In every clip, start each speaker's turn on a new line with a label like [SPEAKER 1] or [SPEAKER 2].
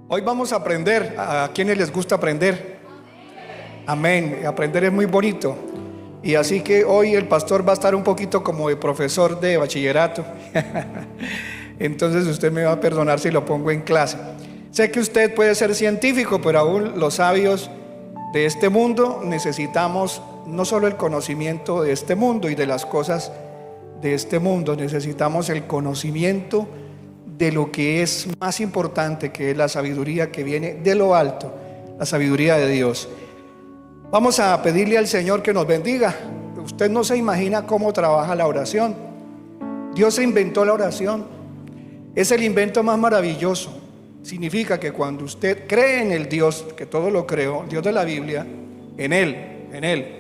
[SPEAKER 1] Hoy vamos a aprender. ¿A quienes les gusta aprender? Amén. Aprender es muy bonito. Y así que hoy el pastor va a estar un poquito como de profesor de bachillerato. Entonces usted me va a perdonar si lo pongo en clase. Sé que usted puede ser científico, pero aún los sabios de este mundo necesitamos no solo el conocimiento de este mundo y de las cosas de este mundo, necesitamos el conocimiento de lo que es más importante, que es la sabiduría que viene de lo alto, la sabiduría de Dios. Vamos a pedirle al Señor que nos bendiga. Usted no se imagina cómo trabaja la oración. Dios inventó la oración. Es el invento más maravilloso. Significa que cuando usted cree en el Dios que todo lo creó, Dios de la Biblia, en Él,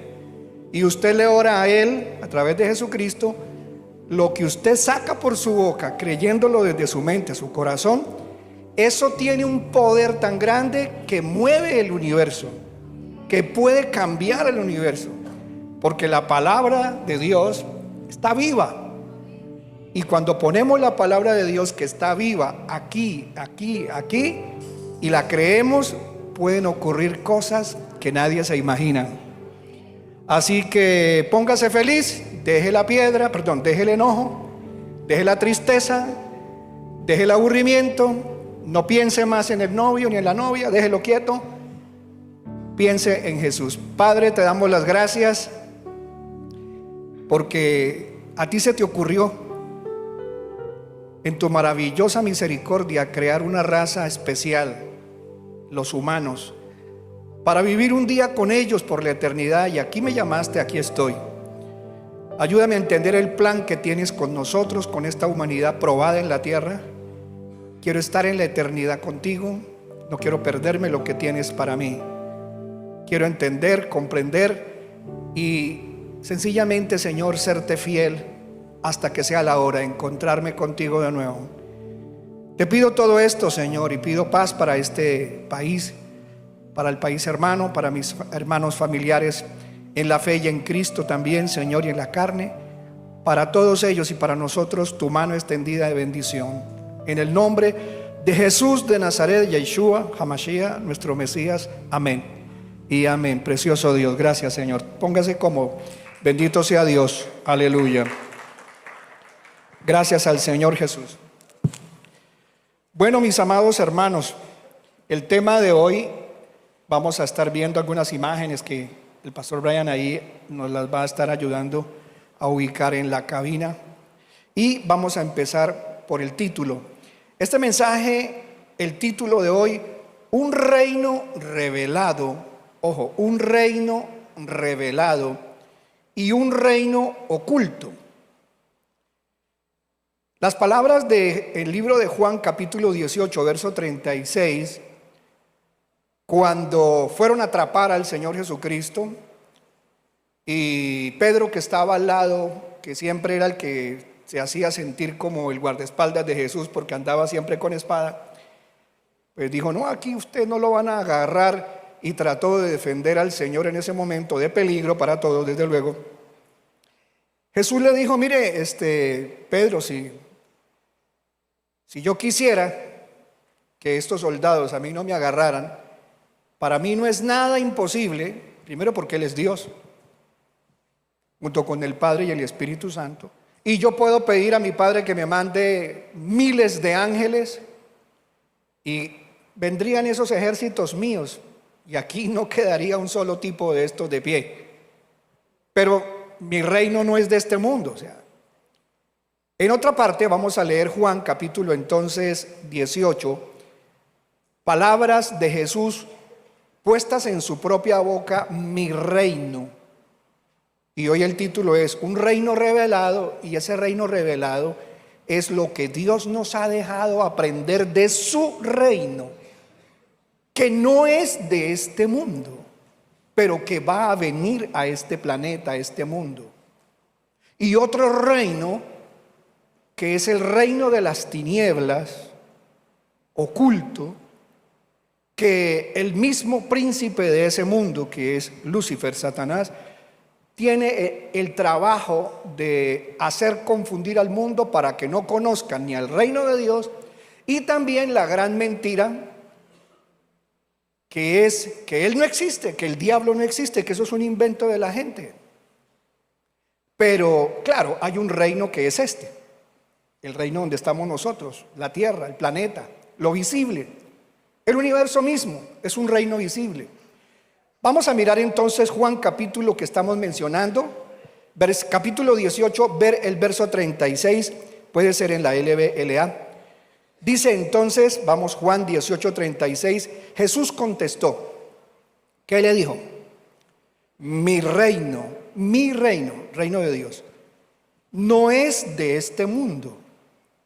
[SPEAKER 1] y usted le ora a Él a través de Jesucristo, lo que usted saca por su boca, creyéndolo desde su mente, su corazón, eso tiene un poder tan grande que mueve el universo, que puede cambiar el universo, porque la palabra de Dios está viva. Y cuando ponemos la palabra de Dios que está viva aquí, y la creemos, pueden ocurrir cosas que nadie se imagina. Así que póngase feliz, deje la piedra, deje el enojo, deje la tristeza, deje el aburrimiento, no piense más en el novio ni en la novia, déjelo quieto, piense en Jesús. Padre, te damos las gracias porque a ti se te ocurrió en tu maravillosa misericordia crear una raza especial, los humanos, para vivir un día con ellos por la eternidad. Y aquí me llamaste, aquí estoy. Ayúdame a entender el plan que tienes con nosotros, con esta humanidad probada en la tierra. Quiero estar en la eternidad contigo. No quiero perderme lo que tienes para mí. Quiero entender, comprender y sencillamente, Señor, serte fiel hasta que sea la hora de encontrarme contigo de nuevo. Te pido todo esto, Señor, y pido paz para este país, para el país hermano, para mis hermanos familiares en la fe y en Cristo también, Señor, y en la carne, para todos ellos y para nosotros tu mano extendida de bendición. En el nombre de Jesús de Nazaret, Yeshua, Hamashiach, nuestro Mesías, amén y amén. Precioso Dios, gracias, Señor. Póngase como, bendito sea Dios, aleluya. Gracias al Señor Jesús. Bueno, mis amados hermanos, el tema de hoy, vamos a estar viendo algunas imágenes que el pastor Brian ahí nos las va a estar ayudando a ubicar en la cabina. Y vamos a empezar por el título. Este mensaje, el título de hoy, un reino revelado. Ojo, un reino revelado y un reino oculto. Las palabras del libro de Juan, capítulo 18, verso 36, cuando fueron a atrapar al Señor Jesucristo, y Pedro, que estaba al lado, que siempre era el que se hacía sentir como el guardaespaldas de Jesús porque andaba siempre con espada, pues dijo: no, aquí usted no lo van a agarrar, y trató de defender al Señor en ese momento de peligro para todos, desde luego. Jesús le dijo: mire, Pedro, si yo quisiera que estos soldados a mí no me agarraran, para mí no es nada imposible, primero porque Él es Dios, junto con el Padre y el Espíritu Santo, y yo puedo pedir a mi Padre que me mande miles de ángeles y vendrían esos ejércitos míos, y aquí no quedaría un solo tipo de estos de pie. Pero mi reino no es de este mundo. O sea, en otra parte vamos a leer Juan capítulo entonces 18, palabras de Jesús puestas en su propia boca: mi reino. Y hoy el título es un reino revelado, y ese reino revelado es lo que Dios nos ha dejado aprender de su reino, que no es de este mundo, pero que va a venir a este planeta, a este mundo. Y otro reino que es el reino de las tinieblas, oculto, que el mismo príncipe de ese mundo, que es Lucifer, Satanás, tiene el trabajo de hacer confundir al mundo para que no conozcan ni al reino de Dios, y también la gran mentira que es que Él no existe, que el diablo no existe, que eso es un invento de la gente. Pero claro, hay un reino que es este, el reino donde estamos nosotros, la tierra, el planeta, lo visible. El universo mismo es un reino visible. Vamos a mirar entonces Juan capítulo que estamos mencionando, capítulo 18, ver el verso 36, puede ser en la LBLA. Dice entonces, vamos, Juan 18:36, Jesús contestó, ¿qué le dijo? Mi reino, reino de Dios, no es de este mundo.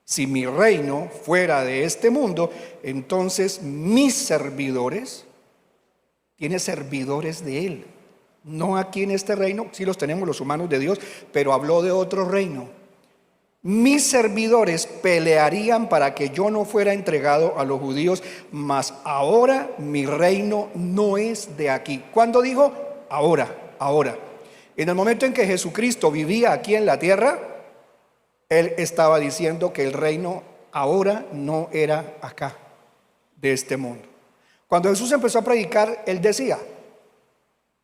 [SPEAKER 1] Si mi reino fuera de este mundo, entonces mis servidores, tiene servidores de Él. No aquí en este reino, sí los tenemos los humanos de Dios, pero habló de otro reino. Mis servidores pelearían para que yo no fuera entregado a los judíos, mas ahora mi reino no es de aquí. ¿Cuándo dijo? Ahora. En el momento en que Jesucristo vivía aquí en la tierra, Él estaba diciendo que el reino ahora no era acá, de este mundo. Cuando Jesús empezó a predicar, Él decía,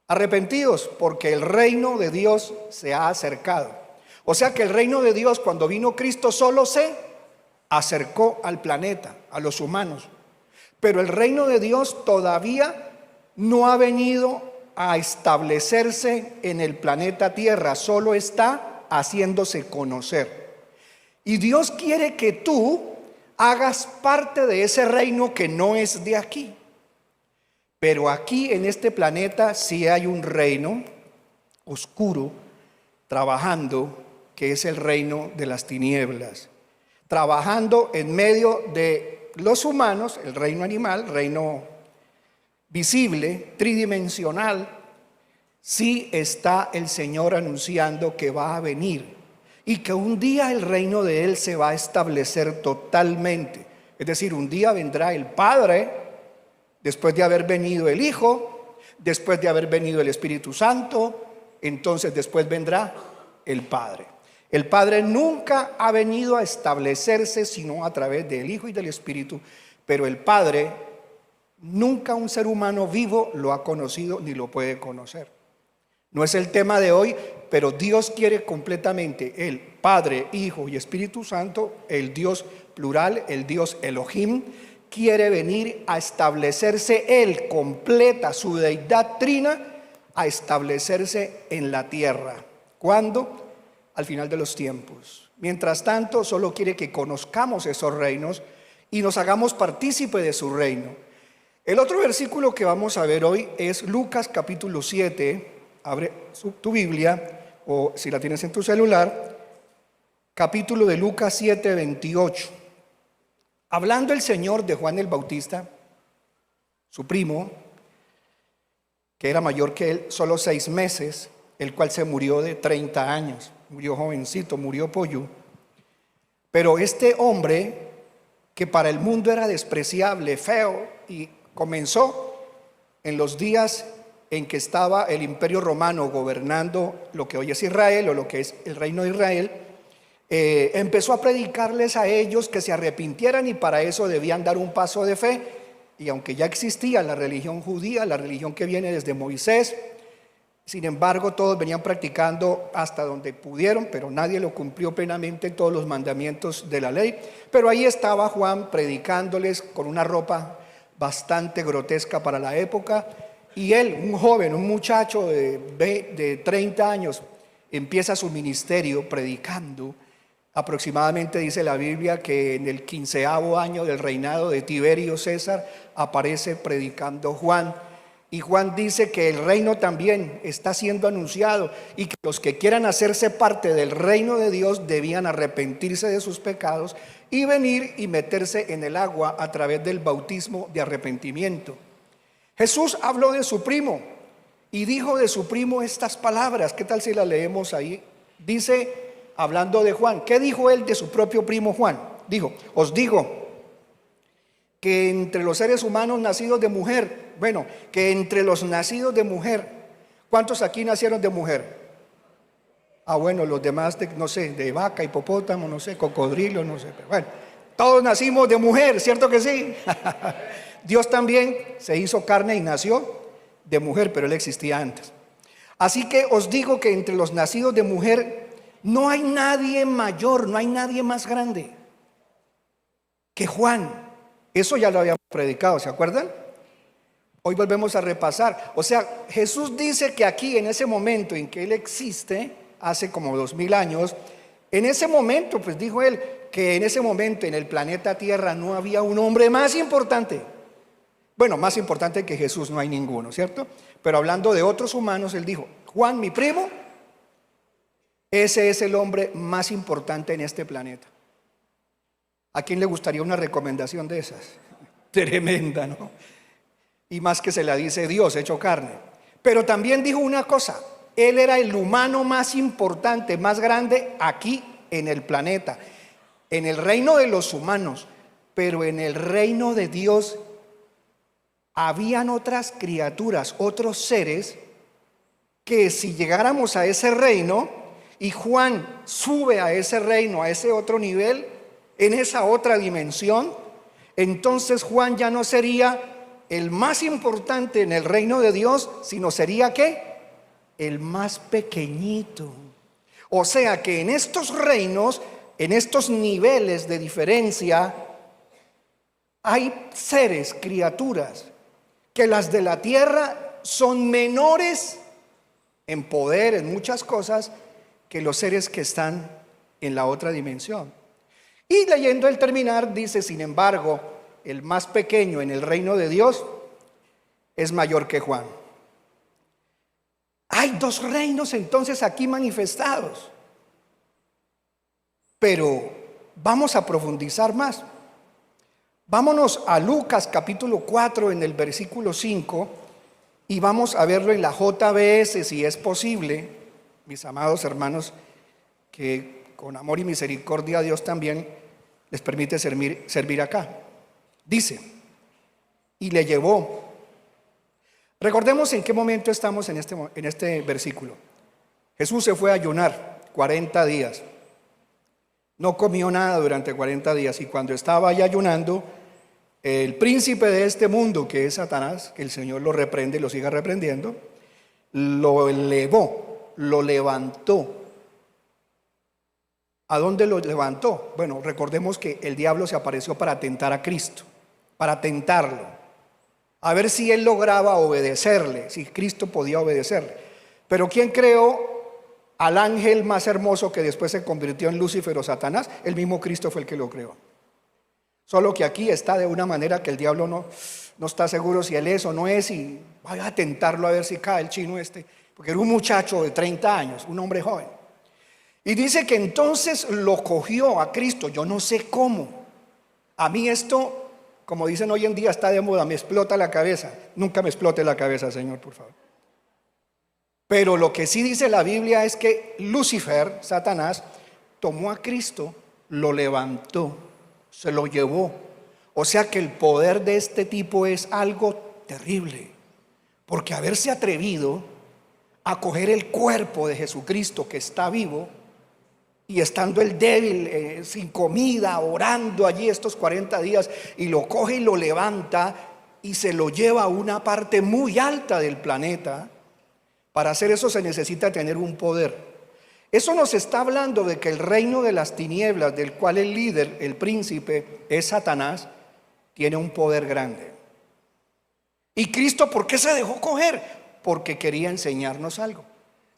[SPEAKER 1] arrepentidos porque el reino de Dios se ha acercado. O sea que el reino de Dios, cuando vino Cristo, solo se acercó al planeta, a los humanos. Pero el reino de Dios todavía no ha venido a establecerse en el planeta Tierra, solo está haciéndose conocer. Y Dios quiere que tú hagas parte de ese reino que no es de aquí. Pero aquí en este planeta sí hay un reino oscuro trabajando, que es el reino de las tinieblas, trabajando en medio de los humanos, el reino animal, reino visible, tridimensional. Sí está el Señor anunciando que va a venir y que un día el reino de Él se va a establecer totalmente. Es decir, un día vendrá el Padre, después de haber venido el Hijo, después de haber venido el Espíritu Santo, entonces después vendrá el Padre. El Padre nunca ha venido a establecerse sino a través del Hijo y del Espíritu, pero el Padre nunca un ser humano vivo lo ha conocido ni lo puede conocer. No es el tema de hoy, pero Dios quiere completamente, el Padre, Hijo y Espíritu Santo, el Dios plural, el Dios Elohim, quiere venir a establecerse, Él completa su deidad trina, a establecerse en la tierra. ¿Cuándo? Al final de los tiempos. Mientras tanto, solo quiere que conozcamos esos reinos y nos hagamos partícipe de su reino. El otro versículo que vamos a ver hoy es Lucas capítulo 7. Abre tu Biblia, o si la tienes en tu celular, capítulo de Lucas 7, 28. Hablando el Señor de Juan el Bautista, su primo, que era mayor que él, solo 6 meses, el cual se murió de 30 años. Murió jovencito, murió pollo. Pero este hombre, que para el mundo era despreciable, feo, y comenzó en los días en que estaba el Imperio Romano gobernando lo que hoy es Israel, o lo que es el reino de Israel, empezó a predicarles a ellos que se arrepintieran, y para eso debían dar un paso de fe. Y aunque ya existía la religión judía, la religión que viene desde Moisés, sin embargo, todos venían practicando hasta donde pudieron, pero nadie lo cumplió plenamente, todos los mandamientos de la ley. Pero ahí estaba Juan predicándoles con una ropa bastante grotesca para la época. Y él, un joven, un muchacho de 30 años, empieza su ministerio predicando. Aproximadamente dice la Biblia que en el 15º año del reinado de Tiberio César aparece predicando Juan. Y Juan dice que el reino también está siendo anunciado y que los que quieran hacerse parte del reino de Dios debían arrepentirse de sus pecados y venir y meterse en el agua a través del bautismo de arrepentimiento. Jesús habló de su primo y dijo de su primo estas palabras. ¿Qué tal si las leemos ahí? Dice, hablando de Juan, ¿qué dijo él de su propio primo Juan? Dijo, os digo que entre los seres humanos nacidos de mujer, que entre los nacidos de mujer, ¿cuántos aquí nacieron de mujer? Los demás de vaca, hipopótamo, cocodrilo, pero todos nacimos de mujer, ¿cierto que sí? Dios también se hizo carne y nació de mujer, pero Él existía antes. Así que os digo que entre los nacidos de mujer no hay nadie mayor, no hay nadie más grande que Juan. Eso ya lo habíamos predicado, ¿se acuerdan? Hoy volvemos a repasar. O sea, Jesús dice que aquí, en ese momento en que Él existe, hace como 2000 años, en ese momento, pues dijo Él, que en ese momento en el planeta Tierra no había un hombre más importante. Bueno, más importante que Jesús no hay ninguno, ¿cierto? Pero hablando de otros humanos, Él dijo, Juan, mi primo, ese es el hombre más importante en este planeta. ¿A quién le gustaría una recomendación de esas? Tremenda, ¿no? Y más que se la dice Dios hecho carne. Pero también dijo una cosa, Él era el humano más importante, más grande aquí en el planeta, en el reino de los humanos, pero en el reino de Dios habían otras criaturas, otros seres, que si llegáramos a ese reino y Juan sube a ese reino, a ese otro nivel, en esa otra dimensión, entonces Juan ya no sería el más importante en el reino de Dios, sino sería ¿qué? El más pequeñito. O sea que en estos reinos, en estos niveles de diferencia, hay seres, criaturas, que las de la tierra son menores en poder, en muchas cosas, que los seres que están en la otra dimensión. Y leyendo el terminar dice, sin embargo, el más pequeño en el reino de Dios es mayor que Juan. Hay dos reinos entonces aquí manifestados. Pero vamos a profundizar más. Vámonos a Lucas capítulo 4 en el versículo 5 y vamos a verlo en la JBS si es posible, mis amados hermanos, que con amor y misericordia Dios también les permite servir acá. Dice, y le llevó. Recordemos en qué momento estamos en este versículo. Jesús se fue a ayunar 40 días. No comió nada durante 40 días y cuando estaba ahí ayunando, el príncipe de este mundo, que es Satanás, que el Señor lo reprende y lo siga reprendiendo, lo elevó, lo levantó. ¿A dónde lo levantó? Bueno, recordemos que el diablo se apareció para tentar a Cristo, para tentarlo, a ver si él lograba obedecerle, si Cristo podía obedecerle. Pero ¿quién creó al ángel más hermoso que después se convirtió en Lucifer o Satanás? El mismo Cristo fue el que lo creó. Solo que aquí está de una manera que el diablo no está seguro si él es o no es, y vaya a tentarlo a ver si cae el chino este, porque era un muchacho de 30 años, un hombre joven. Y dice que entonces lo cogió a Cristo, yo no sé cómo. A mí esto, como dicen hoy en día, está de moda, me explota la cabeza. Nunca me explote la cabeza, Señor, por favor. Pero lo que sí dice la Biblia es que Lucifer, Satanás, tomó a Cristo, lo levantó, se lo llevó. O sea que el poder de este tipo es algo terrible, porque haberse atrevido a coger el cuerpo de Jesucristo que está vivo, y estando el débil, sin comida, orando allí estos 40 días, y lo coge y lo levanta y se lo lleva a una parte muy alta del planeta. Para hacer eso se necesita tener un poder. Eso nos está hablando de que el reino de las tinieblas, del cual el líder, el príncipe, es Satanás, tiene un poder grande. ¿Y Cristo por qué se dejó coger? Porque quería enseñarnos algo.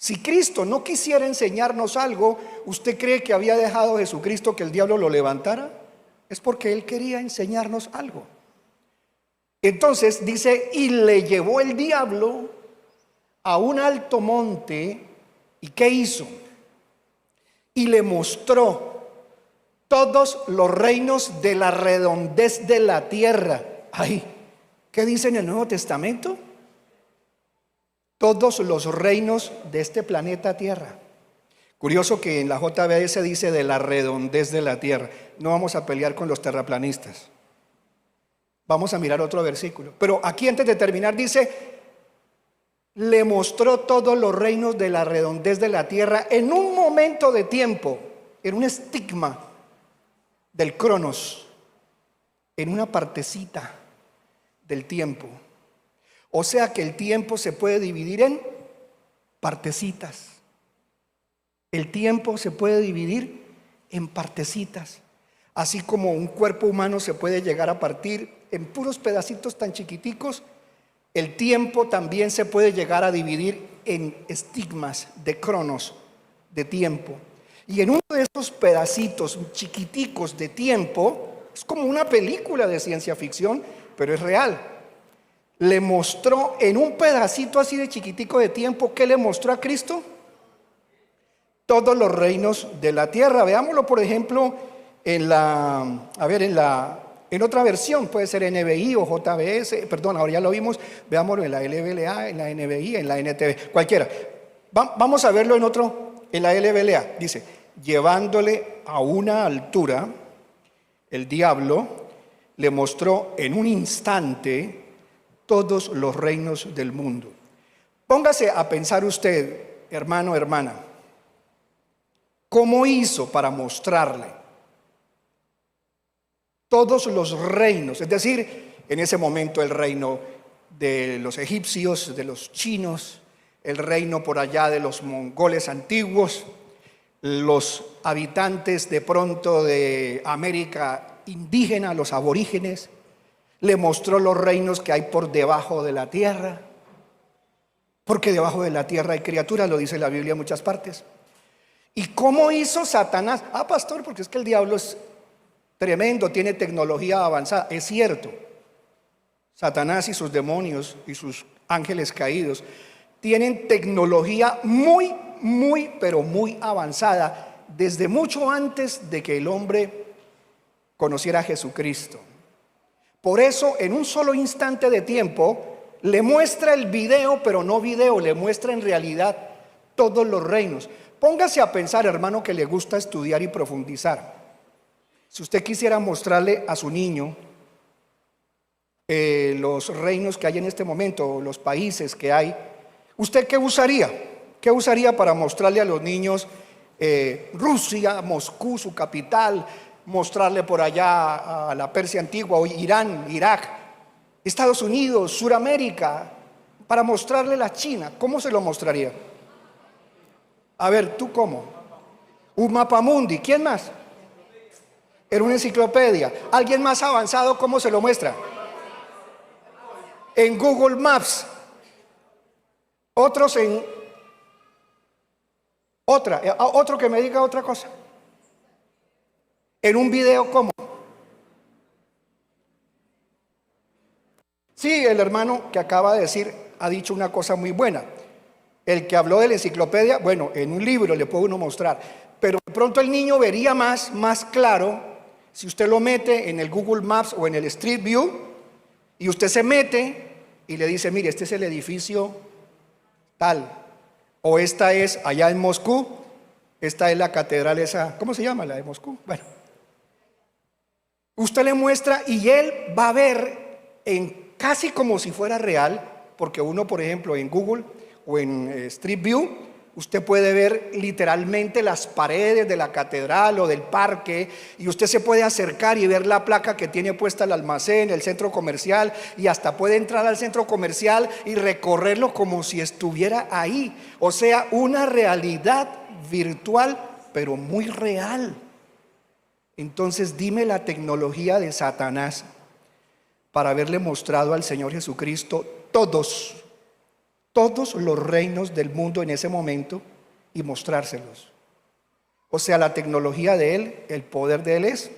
[SPEAKER 1] Si Cristo no quisiera enseñarnos algo, ¿usted cree que había dejado Jesucristo que el diablo lo levantara? Es porque Él quería enseñarnos algo. Entonces dice, y le llevó el diablo a un alto monte, ¿y qué hizo? Y le mostró todos los reinos de la redondez de la tierra. Ay, ¿qué dice en el Nuevo Testamento? Todos los reinos de este planeta Tierra. Curioso que en la JBS dice de la redondez de la tierra. No vamos a pelear con los terraplanistas. Vamos a mirar otro versículo. Pero aquí antes de terminar dice, le mostró todos los reinos de la redondez de la tierra en un momento de tiempo, en un estigma del Cronos, en una partecita del tiempo. O sea que el tiempo se puede dividir en partecitas. El tiempo se puede dividir en partecitas. Así como un cuerpo humano se puede llegar a partir en puros pedacitos tan chiquiticos, el tiempo también se puede llegar a dividir en estigmas de cronos, de tiempo. Y en uno de esos pedacitos chiquiticos de tiempo, es como una película de ciencia ficción, pero es real. Le mostró en un pedacito así de chiquitico de tiempo, ¿qué le mostró a Cristo? Todos los reinos de la tierra. Veámoslo, por ejemplo, en otra versión, puede ser NBI o JBS, perdón, ahora ya lo vimos, veámoslo en la LBLA, en la NBI, en la NTV, cualquiera. Vamos a verlo en la LBLA. Dice, llevándole a una altura, el diablo le mostró en un instante todos los reinos del mundo. Póngase a pensar usted, hermano, hermana, ¿cómo hizo para mostrarle todos los reinos? Es decir, en ese momento el reino de los egipcios, de los chinos, el reino por allá de los mongoles antiguos, los habitantes de pronto de América indígena, los aborígenes. Le mostró los reinos que hay por debajo de la tierra, porque debajo de la tierra hay criaturas, lo dice la Biblia en muchas partes. ¿Y cómo hizo Satanás? Pastor, porque es que el diablo es tremendo, tiene tecnología avanzada. Es cierto, Satanás y sus demonios y sus ángeles caídos tienen tecnología muy, pero muy avanzada, desde mucho antes de que el hombre conociera a Jesucristo. Por eso, en un solo instante de tiempo, le muestra el video, pero no video, le muestra en realidad todos los reinos. Póngase a pensar, hermano, que le gusta estudiar y profundizar. Si usted quisiera mostrarle a su niño los reinos que hay en este momento, los países que hay, ¿usted qué usaría? ¿Qué usaría para mostrarle a los niños Rusia, Moscú, su capital, mostrarle por allá a la Persia antigua, o Irán, Irak, Estados Unidos, Suramérica, para mostrarle la China? ¿Cómo se lo mostraría? A ver, ¿tú cómo? Un mapamundi. ¿Quién más? En una enciclopedia. ¿Alguien más avanzado cómo se lo muestra? En Google Maps. Otros en otro que me diga otra cosa. En un video, ¿cómo? Sí, el hermano que acaba de decir ha dicho una cosa muy buena. El que habló de la enciclopedia, bueno, en un libro le puede uno mostrar, pero de pronto el niño vería más claro si usted lo mete en el Google Maps o en el Street View, y usted se mete y le dice, mire, este es el edificio tal, o esta es allá en Moscú, esta es la catedral esa, ¿cómo se llama la de Moscú? Bueno, usted le muestra y él va a ver en casi como si fuera real, porque uno, por ejemplo, en Google o en Street View, usted puede ver literalmente las paredes de la catedral o del parque, y usted se puede acercar y ver la placa que tiene puesta el almacén, el centro comercial, y hasta puede entrar al centro comercial y recorrerlo como si estuviera ahí. O sea, una realidad virtual, pero muy real. Entonces, dime la tecnología de Satanás para haberle mostrado al Señor Jesucristo todos los reinos del mundo en ese momento y mostrárselos. O sea, la tecnología de Él, el poder de Él es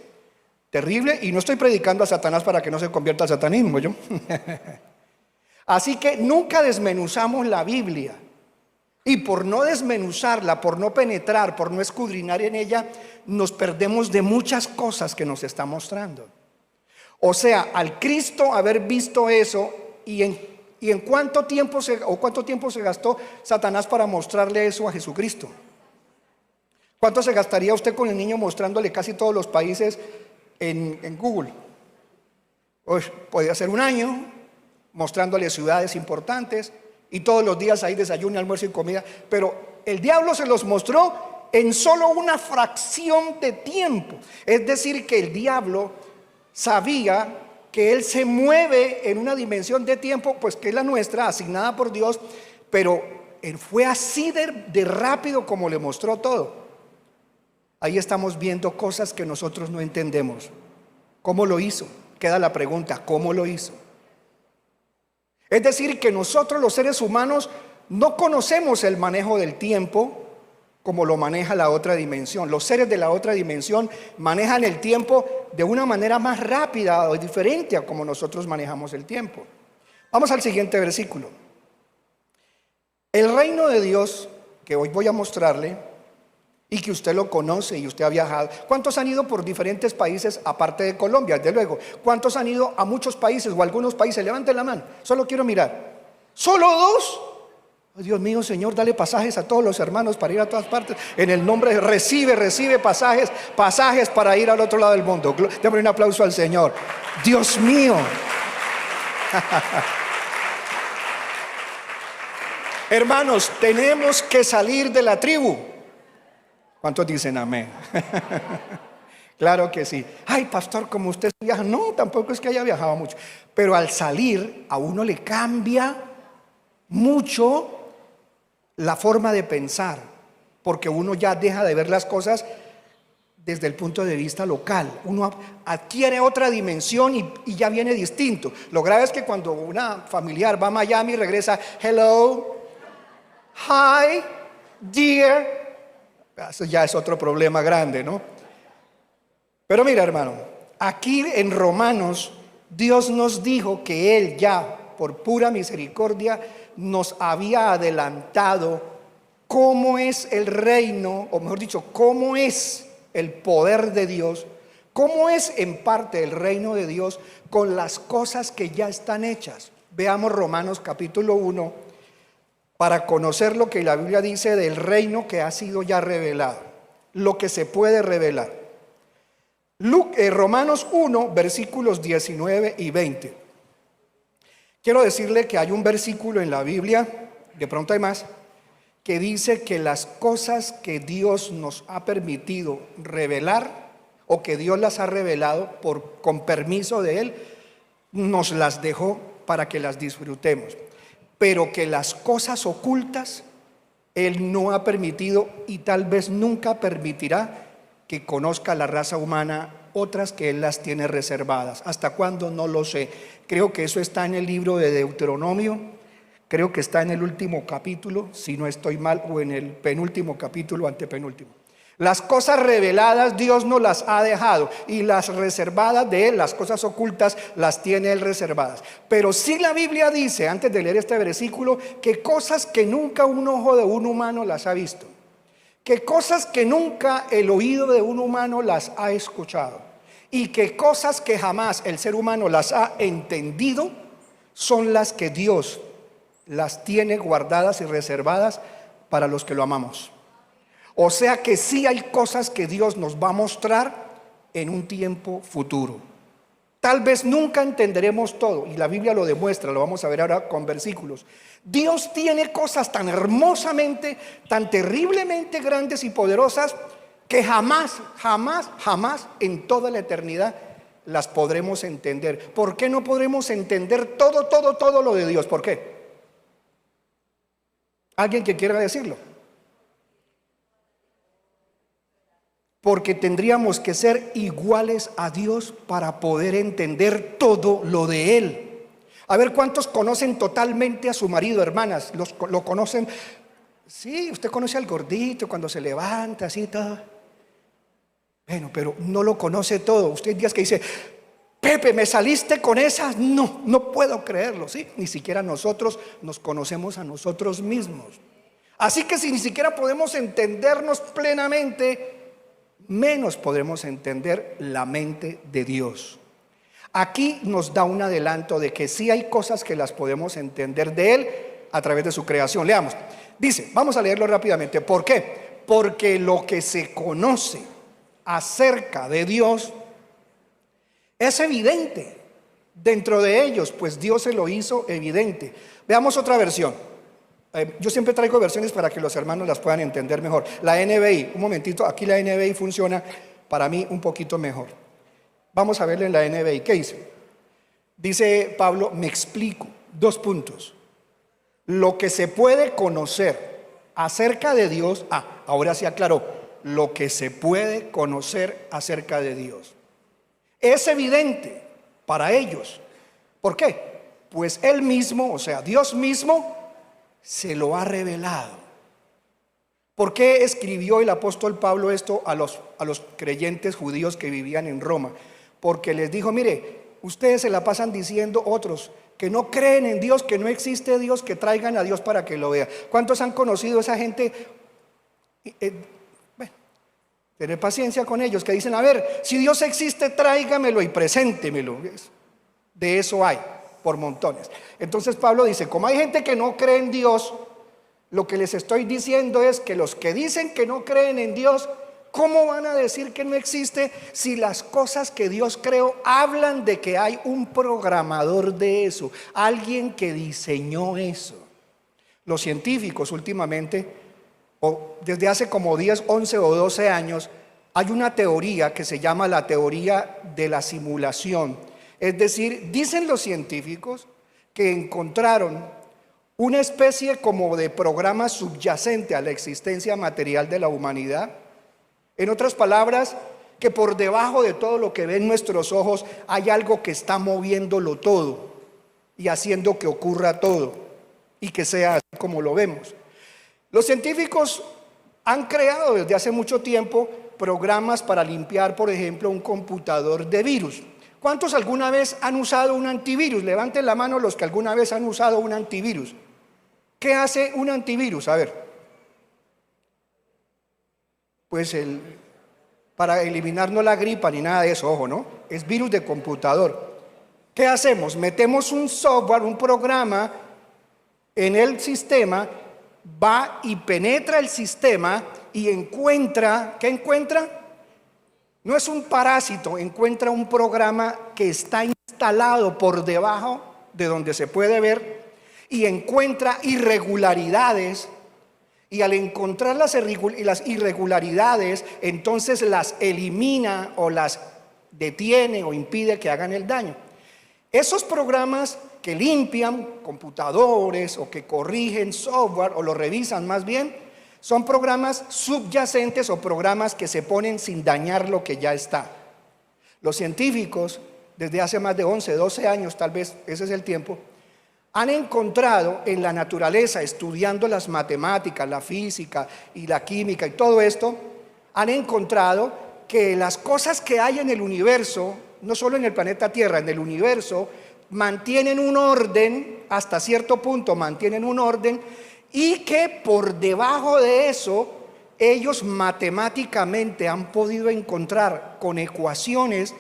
[SPEAKER 1] terrible, y no estoy predicando a Satanás para que no se convierta al satanismo, yo. Así que nunca desmenuzamos la Biblia, y por no desmenuzarla, por no penetrar, por no escudriñar en ella, nos perdemos de muchas cosas que nos está mostrando. O sea, al Cristo haber visto eso, ¿y en cuánto tiempo se gastó Satanás para mostrarle eso a Jesucristo? ¿Cuánto se gastaría usted con el niño mostrándole casi todos los países en Google? Pues podría ser un año mostrándole ciudades importantes, y todos los días hay desayuno, almuerzo y comida. Pero el diablo se los mostró en solo una fracción de tiempo. Es decir, que el diablo sabía que Él se mueve en una dimensión de tiempo, pues que es la nuestra, asignada por Dios, pero Él fue así de rápido como le mostró todo. Ahí estamos viendo cosas que nosotros no entendemos. ¿Cómo lo hizo? Queda la pregunta, ¿cómo lo hizo? Es decir, que nosotros los seres humanos no conocemos el manejo del tiempo como lo maneja la otra dimensión. Los seres de la otra dimensión manejan el tiempo de una manera más rápida o diferente a como nosotros manejamos el tiempo. Vamos al siguiente versículo. El reino de Dios, que hoy voy a mostrarle, y que usted lo conoce y usted ha viajado. ¿Cuántos han ido por diferentes países aparte de Colombia? Desde luego. ¿Cuántos han ido a muchos países o a algunos países? Levanten la mano. Solo quiero mirar. ¿Solo 2? Oh, Dios mío, Señor, dale pasajes a todos los hermanos para ir a todas partes. En el nombre de recibe pasajes para ir al otro lado del mundo. Démosle un aplauso al Señor. Dios mío. Hermanos, tenemos que salir de la tribu. ¿Cuántos dicen amén? Claro que sí. Ay, pastor, como usted viaja. No, tampoco es que haya viajado mucho. Pero al salir, a uno le cambia mucho la forma de pensar, porque uno ya deja de ver las cosas desde el punto de vista local. Uno adquiere otra dimensión y ya viene distinto. Lo grave es que cuando una familiar va a Miami y regresa, hello, hi, dear, eso ya es otro problema grande, ¿no? Pero mira, hermano, aquí en Romanos Dios nos dijo que Él ya, por pura misericordia, nos había adelantado cómo es el reino, o mejor dicho, cómo es el poder de Dios, cómo es en parte el reino de Dios con las cosas que ya están hechas. Veamos Romanos capítulo 1 para conocer lo que la Biblia dice del reino que ha sido ya revelado, lo que se puede revelar. Romanos 1, versículos 19 y 20. Quiero decirle que hay un versículo en la Biblia, de pronto hay más, que dice que las cosas que Dios nos ha permitido revelar, o que Dios las ha revelado con permiso de Él, nos las dejó para que las disfrutemos. Pero que las cosas ocultas Él no ha permitido y tal vez nunca permitirá que conozca la raza humana otras que Él las tiene reservadas. ¿Hasta cuándo? No lo sé. Creo que eso está en el libro de Deuteronomio, creo que está en el último capítulo, si no estoy mal, o en el penúltimo capítulo, antepenúltimo. Las cosas reveladas Dios nos las ha dejado, y las reservadas de Él, las cosas ocultas, las tiene Él reservadas. Pero sí la Biblia dice, antes de leer este versículo, que cosas que nunca un ojo de un humano las ha visto, que cosas que nunca el oído de un humano las ha escuchado, y que cosas que jamás el ser humano las ha entendido, son las que Dios las tiene guardadas y reservadas para los que lo amamos. O sea que sí hay cosas que Dios nos va a mostrar en un tiempo futuro. Tal vez nunca entenderemos todo, y la Biblia lo demuestra, lo vamos a ver ahora con versículos. Dios tiene cosas tan hermosamente, tan terriblemente grandes y poderosas, que jamás en toda la eternidad las podremos entender. ¿Por qué no podremos entender todo lo de Dios? ¿Por qué? ¿Alguien que quiera decirlo? Porque tendríamos que ser iguales a Dios para poder entender todo lo de Él. A ver, ¿cuántos conocen totalmente a su marido, hermanas? ¿Lo conocen? Sí, usted conoce al gordito cuando se levanta, así todo. Bueno, pero no lo conoce todo. Usted días que dice, Pepe, ¿me saliste con esas? No puedo creerlo, ¿sí? Ni siquiera nosotros nos conocemos a nosotros mismos. Así que si ni siquiera podemos entendernos plenamente, menos podremos entender la mente de Dios. Aquí nos da un adelanto de que sí hay cosas que las podemos entender de Él a través de su creación. Leamos. Dice, vamos a leerlo rápidamente. ¿Por qué? Porque lo que se conoce acerca de Dios es evidente dentro de ellos, pues Dios se lo hizo evidente. Veamos otra versión. Yo siempre traigo versiones para que los hermanos las puedan entender mejor. La NBI, un momentito, aquí la NBI funciona para mí un poquito mejor. Vamos a verle en la NBI, ¿qué dice? Dice Pablo, me explico, 2 puntos. Lo que se puede conocer acerca de Dios, ahora sí aclaró, lo que se puede conocer acerca de Dios. Es evidente para ellos. ¿Por qué? Pues Él mismo, o sea, Dios mismo, se lo ha revelado. ¿Por qué escribió el apóstol Pablo esto a los creyentes judíos que vivían en Roma? Porque les dijo, mire, ustedes se la pasan diciendo otros que no creen en Dios, que no existe Dios, que traigan a Dios para que lo vean. ¿Cuántos han conocido a esa gente? Tener paciencia con ellos, que dicen, a ver, si Dios existe, tráigamelo y preséntemelo. De eso hay, por montones. Entonces Pablo dice, como hay gente que no cree en Dios, lo que les estoy diciendo es que los que dicen que no creen en Dios, ¿cómo van a decir que no existe si las cosas que Dios creó hablan de que hay un programador de eso, alguien que diseñó eso? Los científicos últimamente, o desde hace como 10, 11 o 12 años, hay una teoría que se llama la teoría de la simulación. Es decir, dicen los científicos que encontraron una especie como de programa subyacente a la existencia material de la humanidad. En otras palabras, que por debajo de todo lo que ven nuestros ojos hay algo que está moviéndolo todo y haciendo que ocurra todo y que sea así como lo vemos. Los científicos han creado desde hace mucho tiempo programas para limpiar, por ejemplo, un computador de virus. ¿Cuántos alguna vez han usado un antivirus? Levanten la mano los que alguna vez han usado un antivirus. ¿Qué hace un antivirus? A ver. Pues para eliminar no la gripa ni nada de eso, ojo, ¿no? Es virus de computador. ¿Qué hacemos? Metemos un software, un programa en el sistema, va y penetra el sistema y encuentra, ¿qué encuentra? No es un parásito, encuentra un programa que está instalado por debajo de donde se puede ver y encuentra irregularidades. Y al encontrar las irregularidades, entonces las elimina o las detiene o impide que hagan el daño. Esos programas que limpian computadores o que corrigen software o lo revisan más bien, son programas subyacentes o programas que se ponen sin dañar lo que ya está. Los científicos, desde hace más de 11, 12 años, tal vez ese es el tiempo, han encontrado en la naturaleza, estudiando las matemáticas, la física y la química y todo esto, han encontrado que las cosas que hay en el universo, no solo en el planeta Tierra, en el universo, mantienen un orden, hasta cierto punto mantienen un orden, y que por debajo de eso, ellos matemáticamente han podido encontrar con ecuaciones,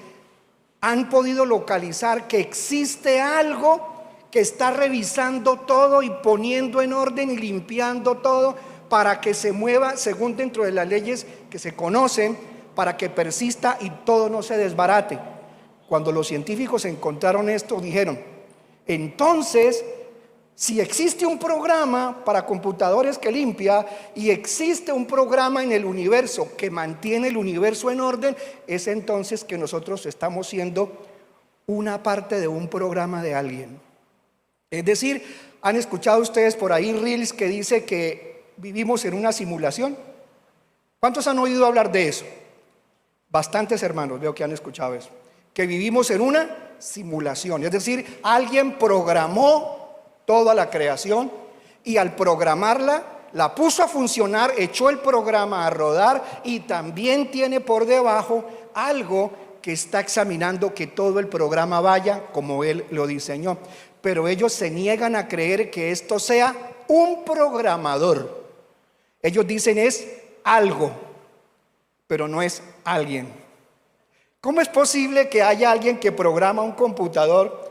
[SPEAKER 1] han podido localizar que existe algo que está revisando todo y poniendo en orden y limpiando todo para que se mueva según dentro de las leyes que se conocen, para que persista y todo no se desbarate. Cuando los científicos encontraron esto, dijeron, entonces, si existe un programa para computadores que limpia y existe un programa en el universo que mantiene el universo en orden, es entonces que nosotros estamos siendo una parte de un programa de alguien. Es decir, ¿han escuchado ustedes por ahí reels que dice que vivimos en una simulación? ¿Cuántos han oído hablar de eso? Bastantes hermanos, veo que han escuchado eso. Que vivimos en una simulación, es decir, alguien programó toda la creación y al programarla, la puso a funcionar, echó el programa a rodar y también tiene por debajo algo que está examinando que todo el programa vaya como él lo diseñó. Pero ellos se niegan a creer que esto sea un programador. Ellos dicen es algo, pero no es alguien. ¿Cómo es posible que haya alguien que programa un computador,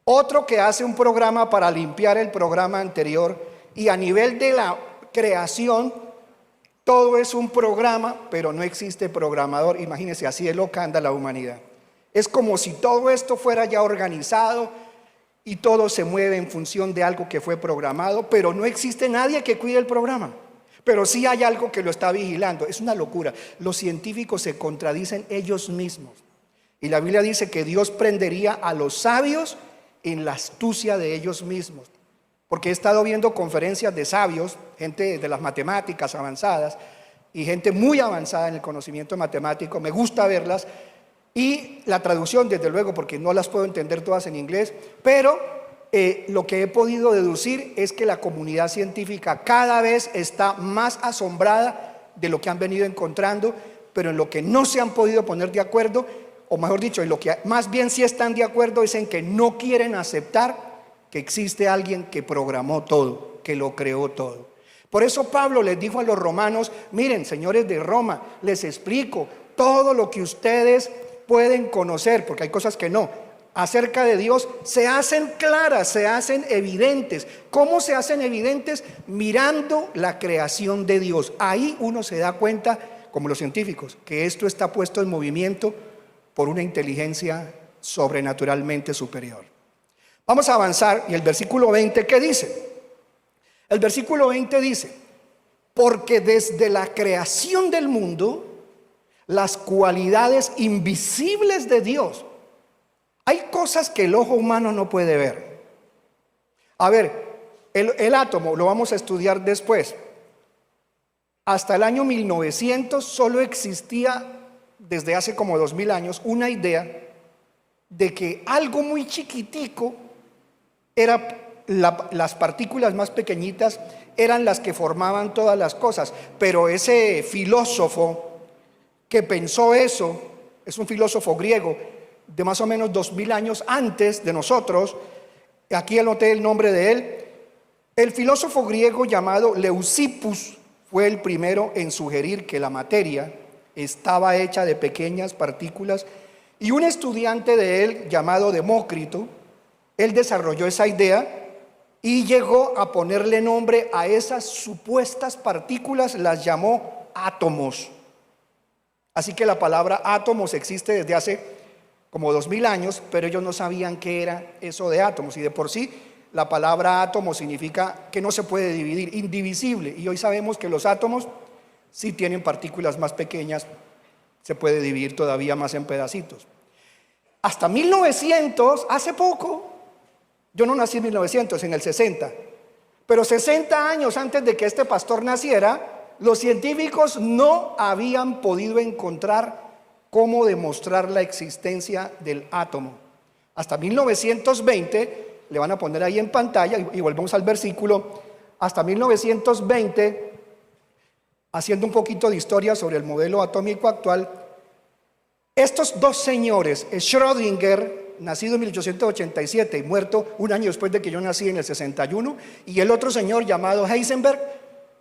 [SPEAKER 1] otro que hace un programa para limpiar el programa anterior y a nivel de la creación todo es un programa, pero no existe programador? Imagínense, así de loca anda la humanidad. Es como si todo esto fuera ya organizado y todo se mueve en función de algo que fue programado, pero no existe nadie que cuide el programa. Pero sí hay algo que lo está vigilando. Es una locura. Los científicos se contradicen ellos mismos. Y la Biblia dice que Dios prendería a los sabios en la astucia de ellos mismos. Porque he estado viendo conferencias de sabios, gente de las matemáticas avanzadas y gente muy avanzada en el conocimiento matemático. Me gusta verlas. Y la traducción, desde luego, porque no las puedo entender todas en inglés, pero lo que he podido deducir es que la comunidad científica cada vez está más asombrada de lo que han venido encontrando, pero en lo que no se han podido poner de acuerdo, o mejor dicho, en lo que más bien sí están de acuerdo, es en que no quieren aceptar que existe alguien que programó todo, que lo creó todo. Por eso Pablo les dijo a los romanos: miren, señores de Roma, les explico todo lo que ustedes pueden conocer, porque hay cosas que no, acerca de Dios, se hacen claras, se hacen evidentes. ¿Cómo se hacen evidentes? Mirando la creación de Dios. Ahí uno se da cuenta, como los científicos, que esto está puesto en movimiento por una inteligencia sobrenaturalmente superior. Vamos a avanzar. Y el versículo 20, ¿qué dice? El versículo 20 dice: porque desde la creación del mundo, las cualidades invisibles de Dios, hay cosas que el ojo humano no puede ver. A ver, el átomo lo vamos a estudiar después. Hasta el año 1900 solo existía, desde hace como 2000 años, una idea de que algo muy chiquitico era las partículas más pequeñitas, eran las que formaban todas las cosas. Pero ese filósofo que pensó eso, es un filósofo griego de más o menos 2000 años antes de nosotros. Aquí anoté el nombre de él. El filósofo griego llamado Leucippus fue el primero en sugerir que la materia estaba hecha de pequeñas partículas, y un estudiante de él llamado Demócrito, él desarrolló esa idea y llegó a ponerle nombre a esas supuestas partículas, las llamó átomos. Así que la palabra átomos existe desde hace como 2000 años, pero ellos no sabían qué era eso de átomos. Y de por sí, la palabra átomo significa que no se puede dividir, indivisible. Y hoy sabemos que los átomos sí tienen partículas más pequeñas, se puede dividir todavía más en pedacitos. Hasta 1900, hace poco, yo no nací en 1900, en el 60, pero 60 años antes de que este pastor naciera, los científicos no habían podido encontrar cómo demostrar la existencia del átomo. Hasta 1920, le van a poner ahí en pantalla, y volvemos al versículo, hasta 1920, haciendo un poquito de historia sobre el modelo atómico actual, estos dos señores, Schrödinger, nacido en 1887 y muerto un año después de que yo nací en el 61, y el otro señor llamado Heisenberg,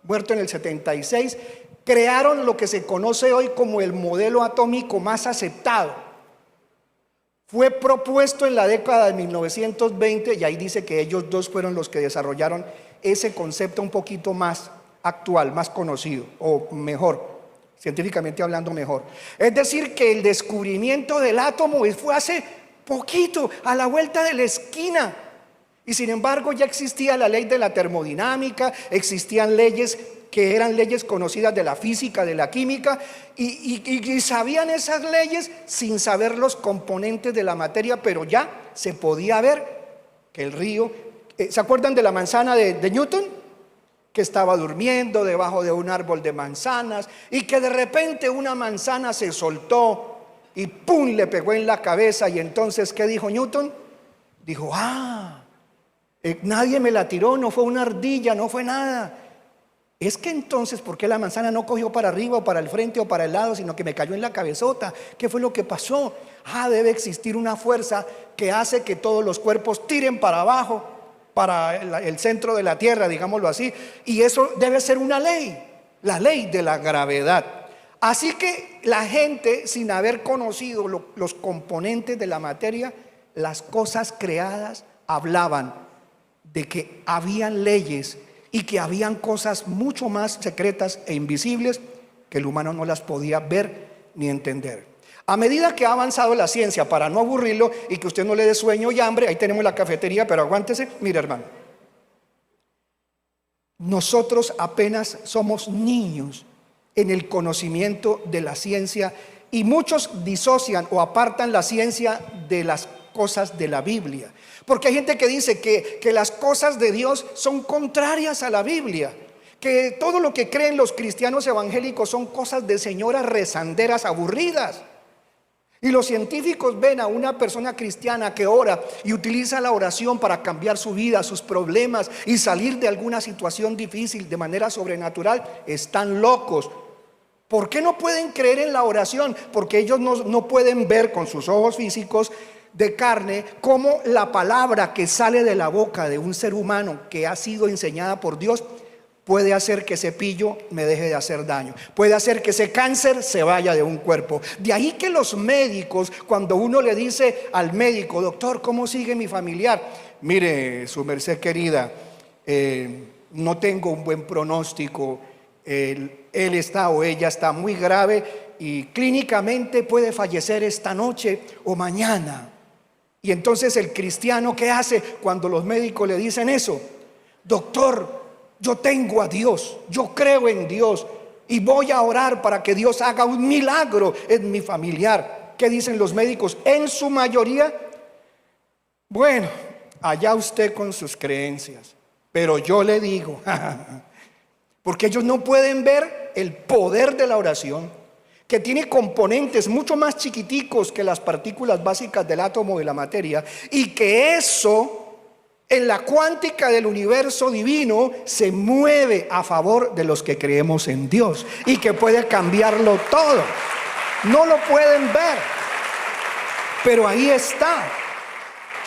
[SPEAKER 1] muerto en el 76, crearon lo que se conoce hoy como el modelo atómico más aceptado. Fue propuesto en la década de 1920, y ahí dice que ellos dos fueron los que desarrollaron ese concepto un poquito más actual, más conocido, o mejor, científicamente hablando mejor. Es decir, que el descubrimiento del átomo fue hace poquito, a la vuelta de la esquina. Y sin embargo ya existía la ley de la termodinámica, existían leyes que eran leyes conocidas de la física, de la química, y sabían esas leyes sin saber los componentes de la materia, pero ya se podía ver que el río, ¿se acuerdan de la manzana de Newton? Que estaba durmiendo debajo de un árbol de manzanas, y que de repente una manzana se soltó y ¡pum!, le pegó en la cabeza. Y entonces, ¿qué dijo Newton? Dijo: nadie me la tiró, no fue una ardilla, no fue nada. Es que entonces, ¿por qué la manzana no cogió para arriba o para el frente o para el lado, sino que me cayó en la cabezota? ¿Qué fue lo que pasó? Debe existir una fuerza que hace que todos los cuerpos tiren para abajo, para el centro de la tierra, digámoslo así, y eso debe ser una ley, la ley de la gravedad. Así que la gente, sin haber conocido los componentes de la materia, las cosas creadas hablaban de que habían leyes y que habían cosas mucho más secretas e invisibles que el humano no las podía ver ni entender. A medida que ha avanzado la ciencia, para no aburrirlo y que usted no le dé sueño y hambre, ahí tenemos la cafetería, pero aguántese. Mire, hermano, nosotros apenas somos niños en el conocimiento de la ciencia Y muchos disocian o apartan la ciencia de las cosas de la Biblia. Porque hay gente que dice que las cosas de Dios son contrarias a la Biblia. Que todo lo que creen los cristianos evangélicos son cosas de señoras rezanderas aburridas. Y los científicos ven a una persona cristiana que ora y utiliza la oración para cambiar su vida, sus problemas y salir de alguna situación difícil de manera sobrenatural. Están locos. ¿Por qué no pueden creer en la oración? Porque ellos no pueden ver con sus ojos físicos de carne cómo la palabra que sale de la boca de un ser humano que ha sido enseñada por Dios puede hacer que ese pillo me deje de hacer daño, puede hacer que ese cáncer se vaya de un cuerpo. De ahí que los médicos, cuando uno le dice al médico: doctor, ¿cómo sigue mi familiar? Mire, su merced querida, no tengo un buen pronóstico, él está o ella está muy grave y clínicamente puede fallecer esta noche o mañana. Y entonces el cristiano, ¿qué hace cuando los médicos le dicen eso? Doctor, yo tengo a Dios, yo creo en Dios y voy a orar para que Dios haga un milagro en mi familiar. ¿Qué dicen los médicos? En su mayoría, bueno, allá usted con sus creencias, pero yo le digo, porque ellos no pueden ver el poder de la oración, que tiene componentes mucho más chiquiticos que las partículas básicas del átomo de la materia, y que eso en la cuántica del universo divino se mueve a favor de los que creemos en Dios y que puede cambiarlo todo. No lo pueden ver, pero ahí está.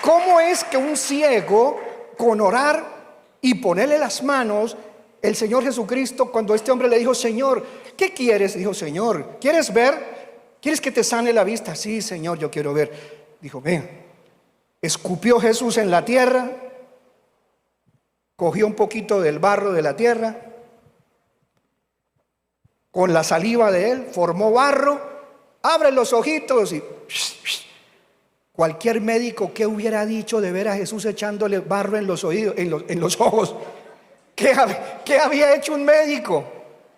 [SPEAKER 1] ¿Cómo es que un ciego, con orar y ponerle las manos, el Señor Jesucristo, cuando este hombre le dijo: Señor, ¿qué quieres? Dijo: Señor, ¿quieres ver? ¿Quieres que te sane la vista? Sí, Señor, yo quiero ver. Dijo: ven. Escupió Jesús en la tierra, cogió un poquito del barro de la tierra, con la saliva de él, formó barro, abre los ojitos y cualquier médico, ¿qué hubiera dicho de ver a Jesús echándole barro en los oídos, en los ojos? ¿Qué había hecho un médico?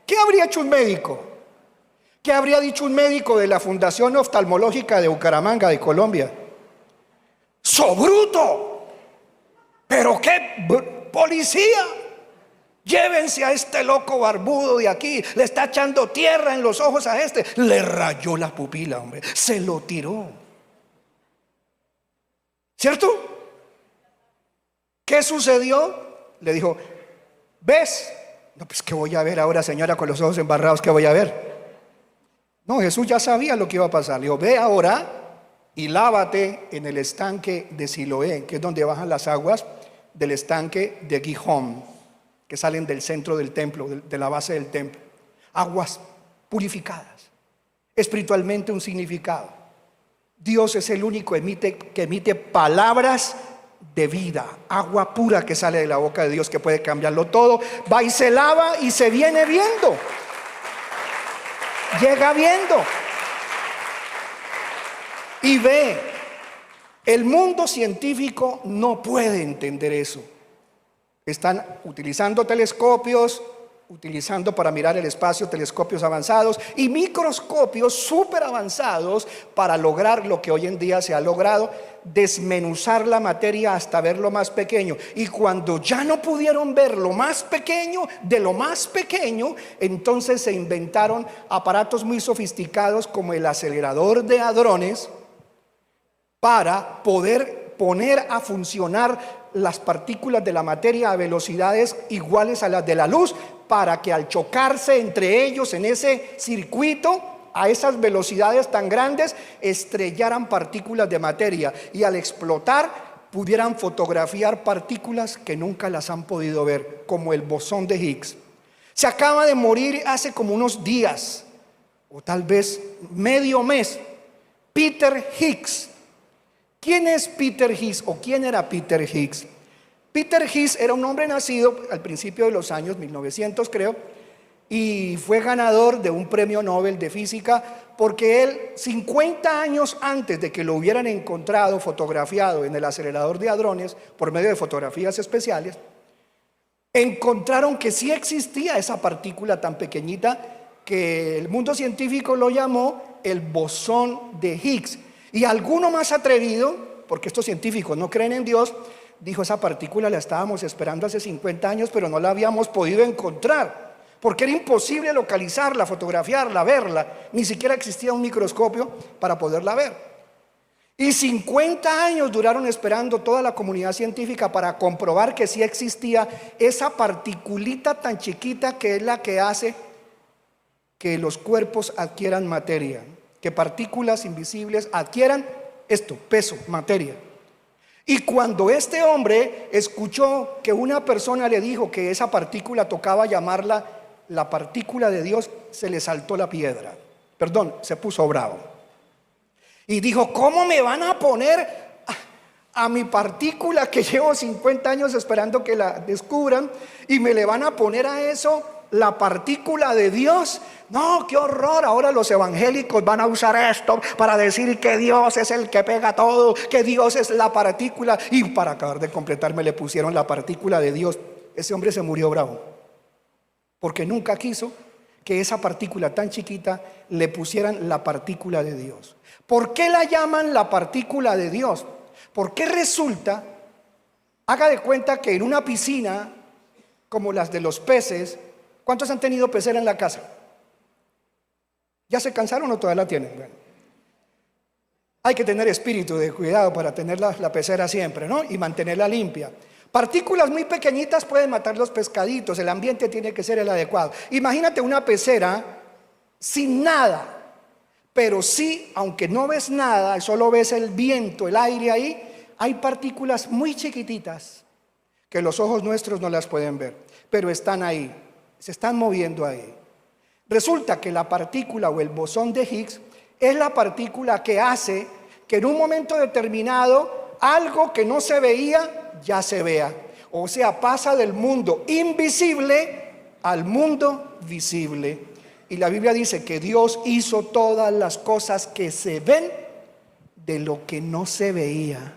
[SPEAKER 1] ¿Qué habría hecho un médico? ¿Qué habría dicho un médico de la Fundación Oftalmológica de Bucaramanga, de Colombia? ¡So bruto! ¿Pero qué policía? Llévense a este loco barbudo de aquí, le está echando tierra en los ojos a este. Le rayó la pupila, hombre, se lo tiró. ¿Cierto? ¿Qué sucedió? Le dijo: ¿ves? No, pues ¿qué voy a ver ahora, señora, con los ojos embarrados? ¿Qué voy a ver? No, Jesús ya sabía lo que iba a pasar. Le dijo: ve ahora y lávate en el estanque de Siloé, que es donde bajan las aguas del estanque de Gihón, que salen del centro del templo, de la base del templo. Aguas purificadas, espiritualmente un significado. Dios es el único que emite palabras de vida, agua pura que sale de la boca de Dios, que puede cambiarlo todo. Va y se lava y se viene viendo, llega viendo y ve. El mundo científico no puede entender eso. Están utilizando telescopios, utilizando para mirar el espacio telescopios avanzados y microscopios súper avanzados para lograr lo que hoy en día se ha logrado: desmenuzar la materia hasta ver lo más pequeño. Y cuando ya no pudieron ver lo más pequeño de lo más pequeño, entonces se inventaron aparatos muy sofisticados como el acelerador de hadrones, para poder poner a funcionar las partículas de la materia a velocidades iguales a las de la luz, para que al chocarse entre ellos en ese circuito a esas velocidades tan grandes estrellaran partículas de materia, y al explotar pudieran fotografiar partículas que nunca las han podido ver, como el bosón de Higgs. Se acaba de morir hace como unos días o tal vez medio mes Peter Higgs. ¿Quién es Peter Higgs o quién era Peter Higgs? Peter Higgs era un hombre nacido al principio de los años 1900, creo, y fue ganador de un premio Nobel de física porque él, 50 años antes de que lo hubieran encontrado fotografiado en el acelerador de hadrones por medio de fotografías especiales, encontraron que sí existía esa partícula tan pequeñita que el mundo científico lo llamó el bosón de Higgs. Y alguno más atrevido, porque estos científicos no creen en Dios, dijo: esa partícula la estábamos esperando hace 50 años, pero no la habíamos podido encontrar, porque era imposible localizarla, fotografiarla, verla. Ni siquiera existía un microscopio para poderla ver. Y 50 años duraron esperando toda la comunidad científica para comprobar que sí existía esa particulita tan chiquita que es la que hace que los cuerpos adquieran materia, que partículas invisibles adquieran esto, peso, materia. Y cuando este hombre escuchó que una persona le dijo que esa partícula tocaba llamarla la partícula de Dios, se le saltó la piedra. Perdón, se puso bravo. Y dijo: ¿cómo me van a poner a mi partícula que llevo 50 años esperando que la descubran, y me le van a poner a eso la partícula de Dios? No, qué horror. Ahora los evangélicos van a usar esto para decir que Dios es el que pega todo, que Dios es la partícula. Y para acabar de completarme le pusieron la partícula de Dios. Ese hombre se murió bravo, porque nunca quiso que esa partícula tan chiquita le pusieran la partícula de Dios. ¿Por qué la llaman la partícula de Dios? Porque resulta, haga de cuenta que en una piscina como las de los peces, ¿cuántos han tenido pecera en la casa? ¿Ya se cansaron o todavía la tienen? Bueno, hay que tener espíritu de cuidado para tener la pecera siempre, ¿no? Y mantenerla limpia. Partículas muy pequeñitas pueden matar los pescaditos. El ambiente tiene que ser el adecuado. Imagínate una pecera sin nada, pero sí, aunque no ves nada, solo ves el viento, el aire ahí, hay partículas muy chiquititas que los ojos nuestros no las pueden ver, pero están ahí, se están moviendo ahí. Resulta que la partícula o el bosón de Higgs es la partícula que hace que en un momento determinado algo que no se veía ya se vea. O sea, pasa del mundo invisible al mundo visible. Y la Biblia dice que Dios hizo todas las cosas que se ven de lo que no se veía.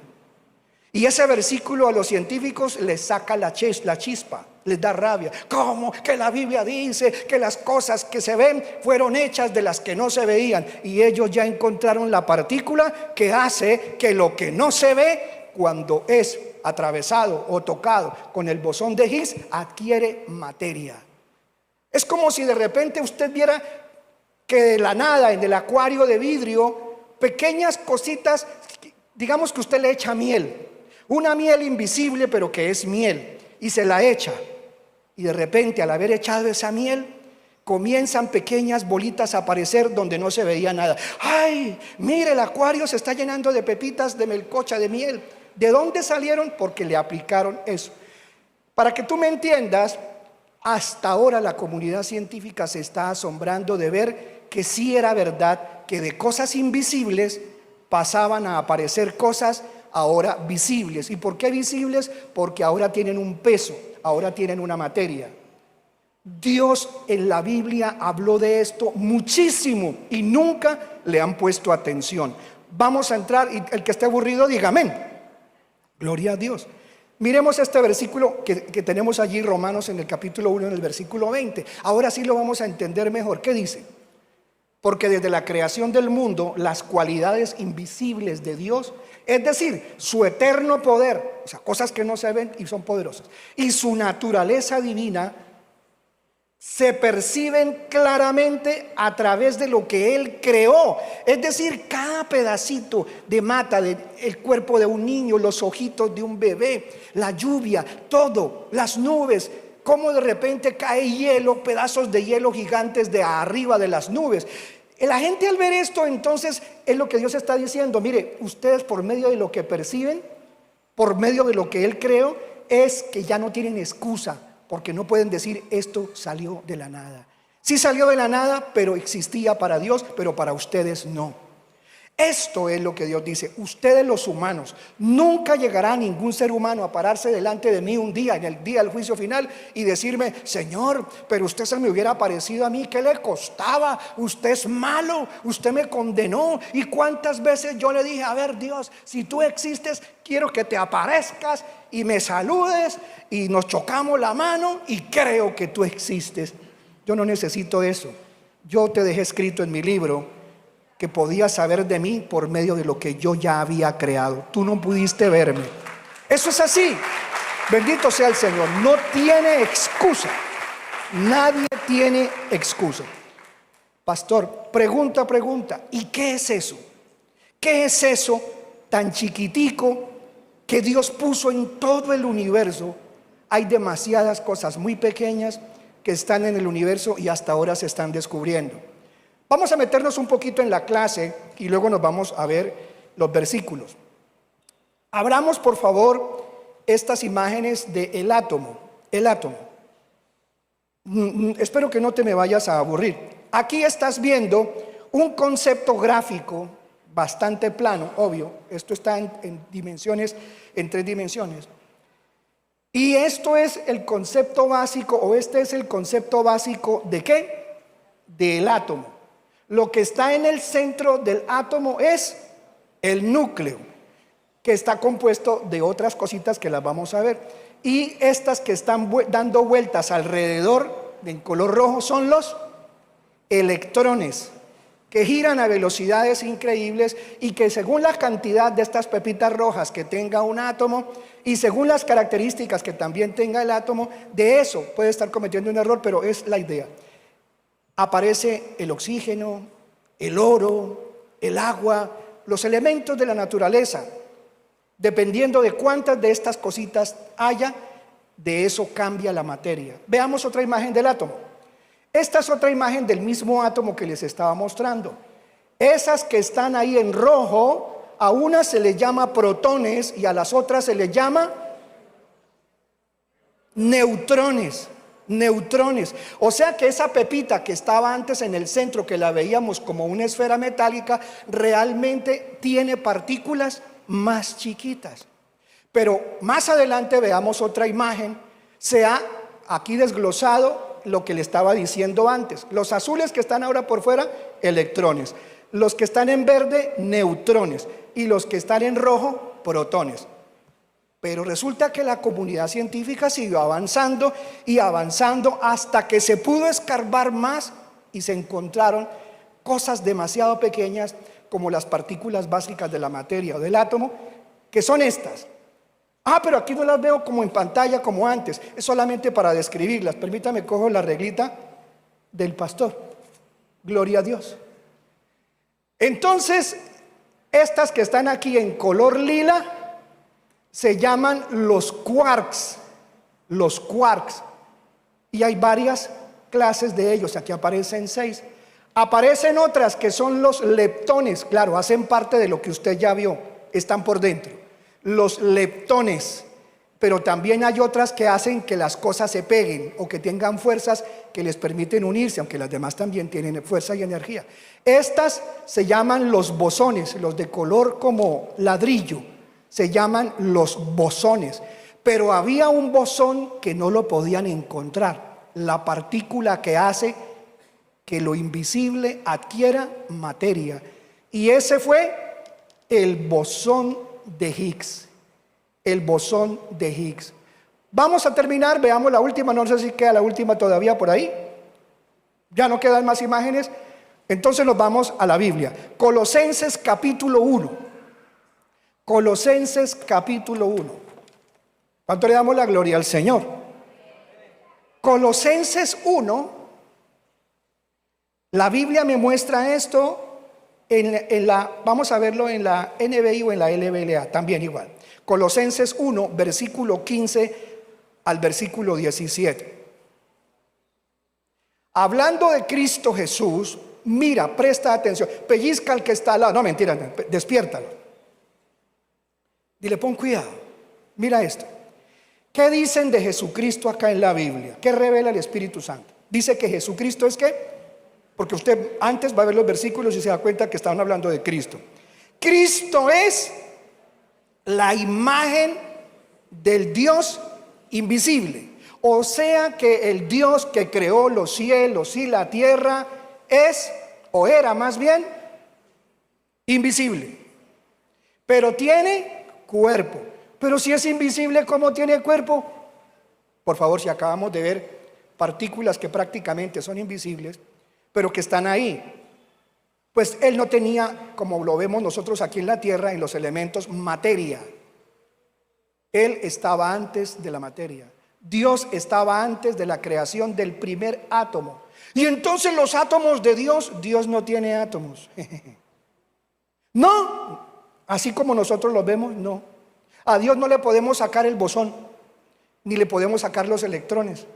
[SPEAKER 1] Y ese versículo a los científicos les saca la chispa, les da rabia. ¿Cómo que la Biblia dice que las cosas que se ven fueron hechas de las que no se veían? Y ellos ya encontraron la partícula que hace que lo que no se ve, cuando es atravesado o tocado con el bosón de Higgs, adquiere materia. Es como si de repente usted viera que de la nada, en el acuario de vidrio, pequeñas cositas, digamos que usted le echa miel, una miel invisible pero que es miel, y se la echa, y de repente al haber echado esa miel, comienzan pequeñas bolitas a aparecer donde no se veía nada. ¡Ay! Mire, el acuario se está llenando de pepitas de melcocha, de miel. ¿De dónde salieron? Porque le aplicaron eso. Para que tú me entiendas, hasta ahora la comunidad científica se está asombrando de ver que sí era verdad que de cosas invisibles pasaban a aparecer cosas ahora visibles. ¿Y por qué visibles? Porque ahora tienen un peso, ahora tienen una materia. Dios en la Biblia habló de esto muchísimo y nunca le han puesto atención. Vamos a entrar, y el que esté aburrido diga amén. Gloria a Dios. Miremos este versículo que tenemos allí, Romanos, en el capítulo 1, en el versículo 20. Ahora sí lo vamos a entender mejor. ¿Qué dice? Porque desde la creación del mundo, las cualidades invisibles de Dios, es decir, su eterno poder, o sea, cosas que no se ven y son poderosas, y su naturaleza divina, se perciben claramente a través de lo que Él creó. Es decir, cada pedacito de mata del cuerpo de un niño, los ojitos de un bebé, la lluvia, todo, las nubes, cómo de repente cae hielo, pedazos de hielo gigantes de arriba de las nubes. La gente al ver esto, entonces, es lo que Dios está diciendo. Mire, ustedes por medio de lo que perciben, por medio de lo que Él creó, es que ya no tienen excusa, porque no pueden decir esto salió de la nada. Sí salió de la nada, pero existía para Dios, pero para ustedes no. Esto es lo que Dios dice. Ustedes los humanos, nunca llegará ningún ser humano a pararse delante de mí un día, en el día del juicio final, y decirme: Señor, pero usted se me hubiera parecido a mí, ¿qué le costaba? Usted es malo, usted me condenó. Y cuántas veces yo le dije: a ver, Dios, si tú existes, quiero que te aparezcas y me saludes y nos chocamos la mano y creo que tú existes. Yo no necesito eso. Yo te dejé escrito en mi libro que podías saber de mí por medio de lo que yo ya había creado. Tú no pudiste verme. Eso es así. Bendito sea el Señor. No tiene excusa. Nadie tiene excusa. Pastor, pregunta. ¿Y qué es eso? ¿Qué es eso tan chiquitico que Dios puso en todo el universo? Hay demasiadas cosas muy pequeñas que están en el universo y hasta ahora se están descubriendo. Vamos a meternos un poquito en la clase y luego nos vamos a ver los versículos. Abramos, por favor, estas imágenes del átomo. El átomo. Espero que no te me vayas a aburrir. Aquí estás viendo un concepto gráfico bastante plano, obvio. Esto está en dimensiones, en 3 dimensiones. Y esto es el concepto básico, o este es el concepto básico ¿de qué? Del átomo. Lo que está en el centro del átomo es el núcleo, que está compuesto de otras cositas que las vamos a ver. Y estas que están dando vueltas alrededor, en color rojo, son los electrones, que giran a velocidades increíbles y que según la cantidad de estas pepitas rojas que tenga un átomo y según las características que también tenga el átomo, de eso puede estar cometiendo un error, pero es la idea. Aparece el oxígeno, el oro, el agua, los elementos de la naturaleza. Dependiendo de cuántas de estas cositas haya, de eso cambia la materia. Veamos otra imagen del átomo. Esta es otra imagen del mismo átomo que les estaba mostrando. Esas que están ahí en rojo, a unas se les llama protones y a las otras se les llama neutrones. Neutrones. O sea que esa pepita que estaba antes en el centro, que la veíamos como una esfera metálica, realmente tiene partículas más chiquitas. Pero más adelante veamos otra imagen. Se ha aquí desglosado lo que le estaba diciendo antes. Los azules que están ahora por fuera, electrones. Los que están en verde, neutrones. Y los que están en rojo, protones. Pero resulta que la comunidad científica siguió avanzando y avanzando hasta que se pudo escarbar más y se encontraron cosas demasiado pequeñas como las partículas básicas de la materia o del átomo, que son estas. Pero aquí no las veo como en pantalla como antes, es solamente para describirlas. Permítame, cojo la reglita del pastor. Gloria a Dios. Entonces, estas que están aquí en color lila se llaman los quarks. Los quarks. Y hay varias clases de ellos, aquí aparecen 6. Aparecen otras que son los leptones, claro, hacen parte de lo que usted ya vio, están por dentro. Los leptones, pero también hay otras que hacen que las cosas se peguen o que tengan fuerzas que les permiten unirse, aunque las demás también tienen fuerza y energía. Estas se llaman los bosones, los de color como ladrillo, se llaman los bosones. Pero había un bosón que no lo podían encontrar, la partícula que hace que lo invisible adquiera materia. Y ese fue el bosón de Higgs. El bosón de Higgs. Vamos a terminar, veamos la última, no sé si queda la última todavía por ahí. Ya no quedan más imágenes. Entonces nos vamos a la Biblia. Colosenses capítulo 1. Colosenses capítulo 1. ¿Cuánto le damos la gloria al Señor? Colosenses 1. La Biblia me muestra esto vamos a verlo en la NBI o en la LBLA, también igual. Colosenses 1, versículo 15 al versículo 17. Hablando de Cristo Jesús, mira, presta atención, pellizca al que está al lado, no mentira, despiértalo. Dile, pon cuidado, mira esto. ¿Qué dicen de Jesucristo acá en la Biblia? ¿Qué revela el Espíritu Santo? Dice que Jesucristo es ¿qué? Porque usted antes va a ver los versículos y se da cuenta que estaban hablando de Cristo. Cristo es la imagen del Dios invisible. O sea que el Dios que creó los cielos y la tierra es, o era más bien, invisible. Pero tiene cuerpo. Pero si es invisible, ¿cómo tiene cuerpo? Por favor, si acabamos de ver partículas que prácticamente son invisibles, pero que están ahí. Pues Él no tenía, como lo vemos nosotros aquí en la tierra, en los elementos, materia. Él estaba antes de la materia. Dios estaba antes de la creación del primer átomo. Y entonces los átomos de Dios, Dios no tiene átomos. No, así como nosotros los vemos, no. A Dios no le podemos sacar el bosón, ni le podemos sacar los electrones,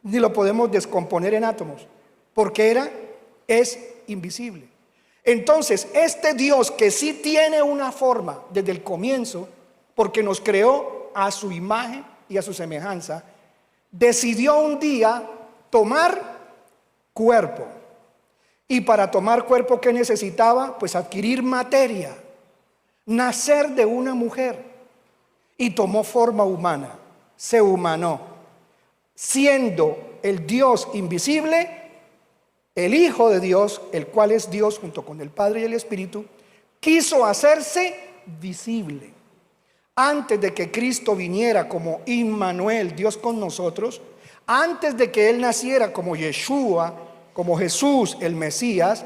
[SPEAKER 1] ni lo podemos descomponer en átomos, porque es invisible. Entonces, este Dios que sí tiene una forma desde el comienzo, porque nos creó a su imagen y a su semejanza, decidió un día tomar cuerpo. Y para tomar cuerpo, ¿qué necesitaba? Pues adquirir materia, nacer de una mujer. Y tomó forma humana, se humanó, siendo el Dios invisible, el Hijo de Dios, el cual es Dios junto con el Padre y el Espíritu, quiso hacerse visible. Antes de que Cristo viniera como Immanuel, Dios con nosotros, antes de que Él naciera como Yeshua, como Jesús el Mesías,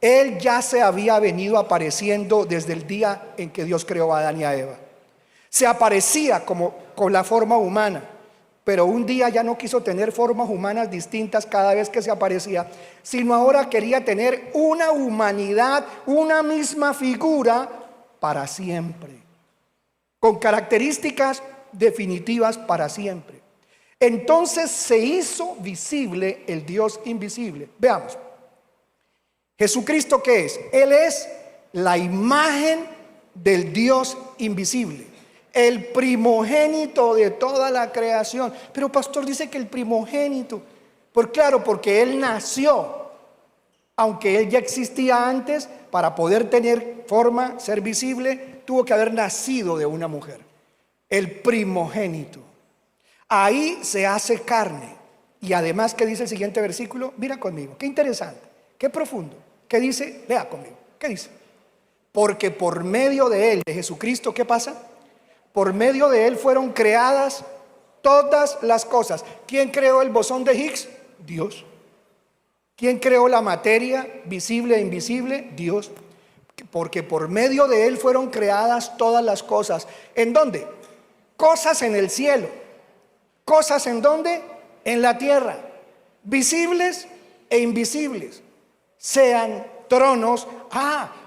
[SPEAKER 1] Él ya se había venido apareciendo desde el día en que Dios creó a Adán y a Eva. Se aparecía como con la forma humana, pero un día ya no quiso tener formas humanas distintas cada vez que se aparecía, sino ahora quería tener una humanidad, una misma figura para siempre, con características definitivas para siempre. Entonces se hizo visible el Dios invisible. Veamos, ¿Jesucristo qué es? Él es la imagen del Dios invisible, el primogénito de toda la creación. Pero pastor, dice que el primogénito, pues claro, porque Él nació, aunque Él ya existía antes. Para poder tener forma, ser visible, tuvo que haber nacido de una mujer. El primogénito. Ahí se hace carne. Y además, ¿qué dice el siguiente versículo? Mira conmigo, qué interesante, qué profundo. ¿Qué dice? Lea conmigo, ¿qué dice? Porque por medio de Él, de Jesucristo, ¿qué pasa? Por medio de Él fueron creadas todas las cosas. ¿Quién creó el bosón de Higgs? Dios. ¿Quién creó la materia visible e invisible? Dios. Porque por medio de Él fueron creadas todas las cosas. ¿En dónde? Cosas en el cielo. ¿Cosas en dónde? En la tierra. Visibles e invisibles. Sean tronos.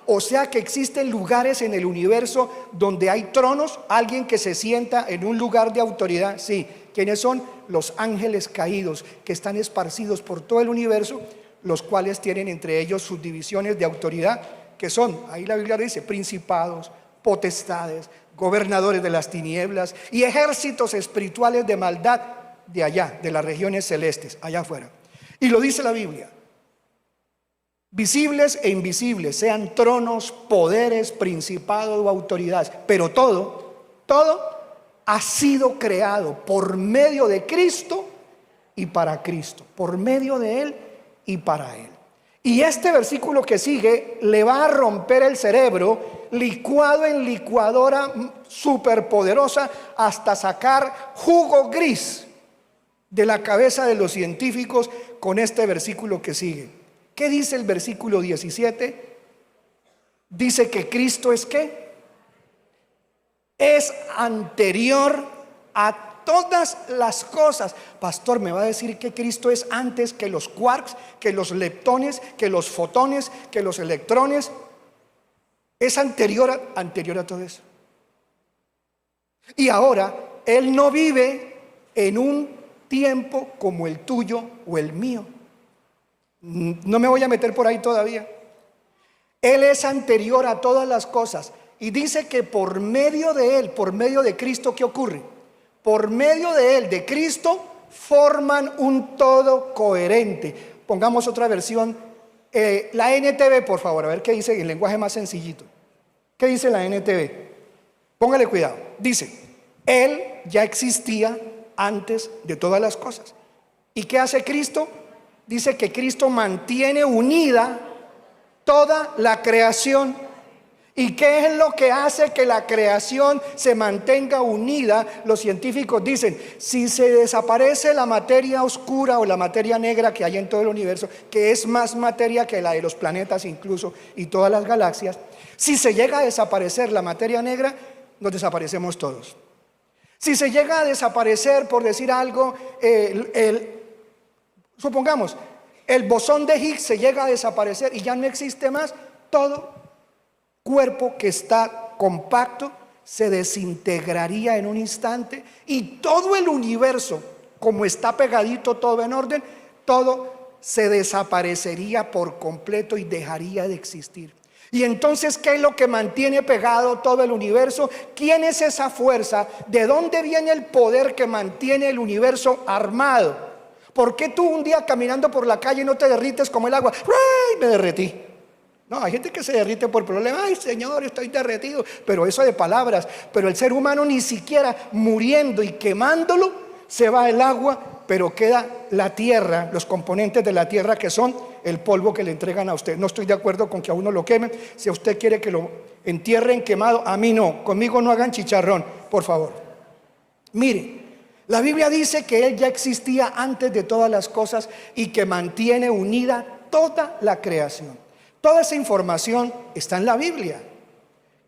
[SPEAKER 1] O sea que existen lugares en el universo donde hay tronos, alguien que se sienta en un lugar de autoridad. Sí, ¿quiénes son? Los ángeles caídos que están esparcidos por todo el universo, los cuales tienen entre ellos sus divisiones de autoridad, que son, ahí la Biblia dice, principados, potestades, gobernadores de las tinieblas y ejércitos espirituales de maldad de allá, de las regiones celestes, allá afuera. Y lo dice la Biblia. Visibles e invisibles, sean tronos, poderes, principados o autoridades, pero todo ha sido creado por medio de Cristo y para Cristo, por medio de Él y para Él. Y este versículo que sigue le va a romper el cerebro, licuado en licuadora superpoderosa, hasta sacar jugo gris de la cabeza de los científicos con este versículo que sigue. ¿Qué dice el versículo 17? Dice que Cristo es ¿qué? Es anterior a todas las cosas. Pastor, ¿me va a decir que Cristo es antes que los quarks, que los leptones, que los fotones, que los electrones? Es anterior a todo eso. Y ahora, Él no vive en un tiempo como el tuyo o el mío. No me voy a meter por ahí todavía. Él es anterior a todas las cosas. Y dice que por medio de Él, por medio de Cristo, ¿qué ocurre? Por medio de Él, de Cristo, forman un todo coherente. Pongamos otra versión, la NTV, por favor, a ver qué dice en lenguaje más sencillito. ¿Qué dice la NTV? Póngale cuidado. Dice, Él ya existía antes de todas las cosas. ¿Y qué hace Cristo? Dice que Cristo mantiene unida toda la creación. ¿Y qué es lo que hace que la creación se mantenga unida? Los científicos dicen, si se desaparece la materia oscura o la materia negra que hay en todo el universo, que es más materia que la de los planetas incluso y todas las galaxias, si se llega a desaparecer la materia negra, nos desaparecemos todos. Si se llega a desaparecer, por decir algo, supongamos, el bosón de Higgs se llega a desaparecer y ya no existe más, todo cuerpo que está compacto se desintegraría en un instante y todo el universo, como está pegadito todo en orden, todo se desaparecería por completo y dejaría de existir. Y entonces, ¿qué es lo que mantiene pegado todo el universo? ¿Quién es esa fuerza? ¿De dónde viene el poder que mantiene el universo armado? ¿Por qué tú un día caminando por la calle no te derrites como el agua? ¡Ay, me derretí! No, hay gente que se derrite por problemas. Ay, Señor, estoy derretido. Pero eso de palabras. Pero el ser humano ni siquiera muriendo y quemándolo, se va el agua, pero queda la tierra, los componentes de la tierra que son el polvo que le entregan a usted. No estoy de acuerdo con que a uno lo quemen. Si a usted quiere que lo entierren quemado, a mí no. Conmigo no hagan chicharrón, por favor. Mire, la Biblia dice que Él ya existía antes de todas las cosas y que mantiene unida toda la creación. Toda esa información está en la Biblia.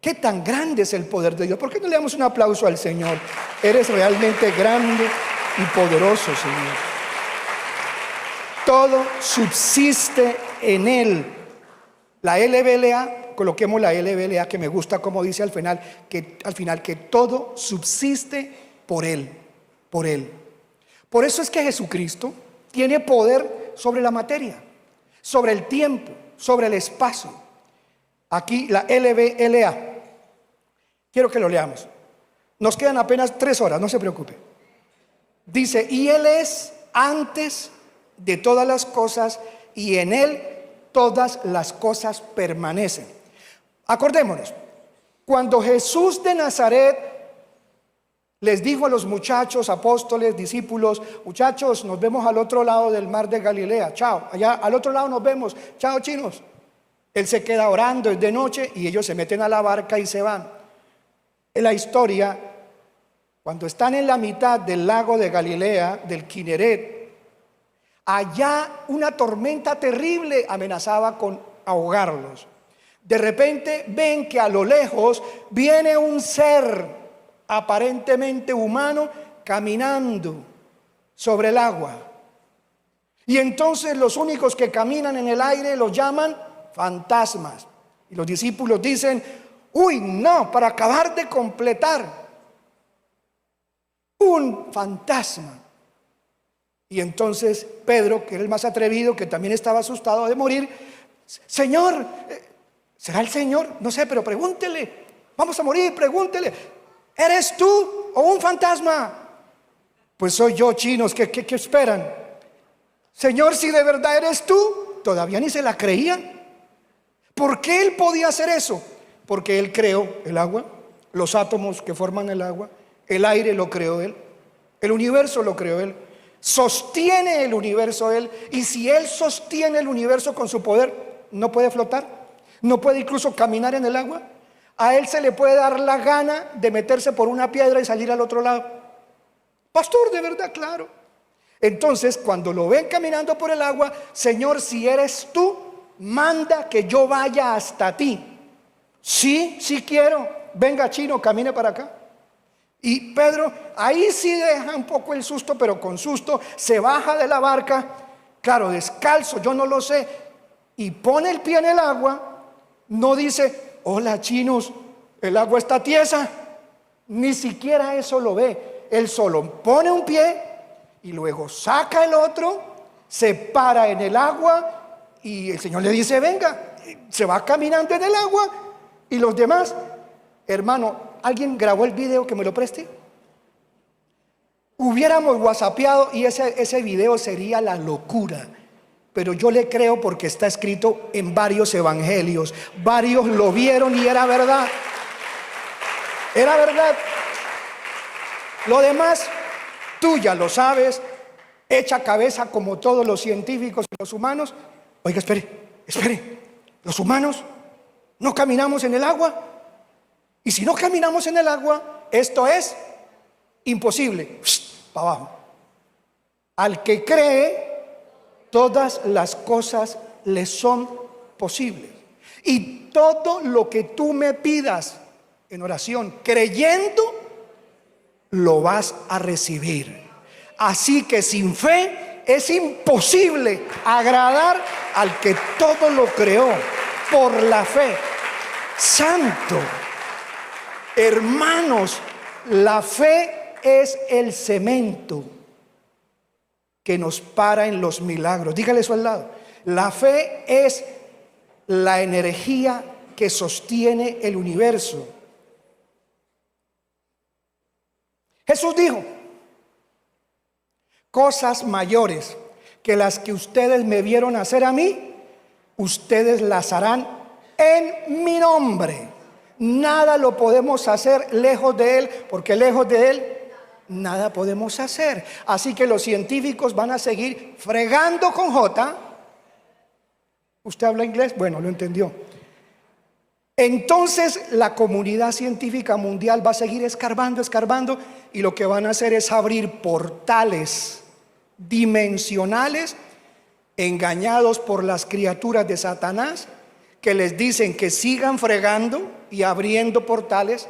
[SPEAKER 1] ¿Qué tan grande es el poder de Dios? ¿Por qué no le damos un aplauso al Señor? Eres realmente grande y poderoso, Señor. Todo subsiste en Él. La LBLA, coloquemos la LBLA, que me gusta como dice al final, que todo subsiste por Él, por Él. Por eso es que Jesucristo tiene poder sobre la materia, sobre el tiempo, sobre el espacio. Aquí la LBLA. Quiero que lo leamos. Nos quedan apenas 3 horas, no se preocupe. Dice, y Él es antes de todas las cosas y en Él todas las cosas permanecen. Acordémonos, cuando Jesús de Nazaret les dijo a los muchachos, apóstoles, discípulos, muchachos, nos vemos al otro lado del mar de Galilea, chao, allá al otro lado nos vemos, chao chinos. Él se queda orando, es de noche y ellos se meten a la barca y se van. En la historia, cuando están en la mitad del lago de Galilea, del Kineret, allá una tormenta terrible amenazaba con ahogarlos. De repente ven que a lo lejos viene un ser aparentemente humano caminando sobre el agua. Y entonces los únicos que caminan en el aire los llaman fantasmas. Y los discípulos dicen, uy, no, para acabar de completar, un fantasma. Y entonces Pedro, que era el más atrevido, que también estaba asustado de morir, Señor, ¿será el Señor? No sé, pero pregúntele, vamos a morir, pregúntele. ¿Eres tú o un fantasma? Pues soy yo, chinos, ¿qué esperan? Señor, si de verdad eres tú, todavía ni se la creían. ¿Por qué Él podía hacer eso? Porque Él creó el agua, los átomos que forman el agua, el aire lo creó Él, el universo lo creó Él, sostiene el universo Él, y si Él sostiene el universo con su poder, ¿no puede flotar? ¿No puede incluso caminar en el agua? A Él se le puede dar la gana de meterse por una piedra y salir al otro lado. Pastor, de verdad, claro. Entonces, cuando lo ven caminando por el agua, Señor, si eres tú, manda que yo vaya hasta ti. Sí, sí quiero. Venga, chino, camine para acá. Y Pedro, ahí sí deja un poco el susto, pero con susto se baja de la barca, claro, descalzo, yo no lo sé, y pone el pie en el agua. No dice, hola chinos, el agua está tiesa. Ni siquiera eso lo ve. Él solo pone un pie y luego saca el otro, se para en el agua y el Señor le dice, venga. Se va caminando en el agua y los demás, hermano, ¿alguien grabó el video que me lo preste? Hubiéramos whatsappeado y ese video sería la locura. Pero yo le creo porque está escrito en varios evangelios. Varios lo vieron y era verdad. Era verdad. Lo demás, tú ya lo sabes. Echa cabeza como todos los científicos y los humanos. Oiga, espere. Los humanos No caminamos en el agua. Y si no caminamos en el agua, esto es imposible. Para abajo. Al que cree, todas las cosas le son posibles. Y todo lo que tú me pidas en oración, creyendo, lo vas a recibir. Así que sin fe es imposible agradar al que todo lo creó por la fe. Santo. Hermanos, la fe es el cemento que nos para en los milagros. Dígale eso al lado. La fe es la energía que sostiene el universo. Jesús dijo: cosas mayores que las que ustedes me vieron hacer a mí, ustedes las harán en mi nombre. Nada lo podemos hacer lejos de Él, porque lejos de Él nada podemos hacer. Así que los científicos van a seguir fregando con J. ¿Usted habla inglés? Bueno, lo entendió. Entonces la comunidad científica mundial va a seguir escarbando, y lo que van a hacer es abrir portales dimensionales engañados por las criaturas de Satanás, que les dicen que sigan fregando y abriendo portales,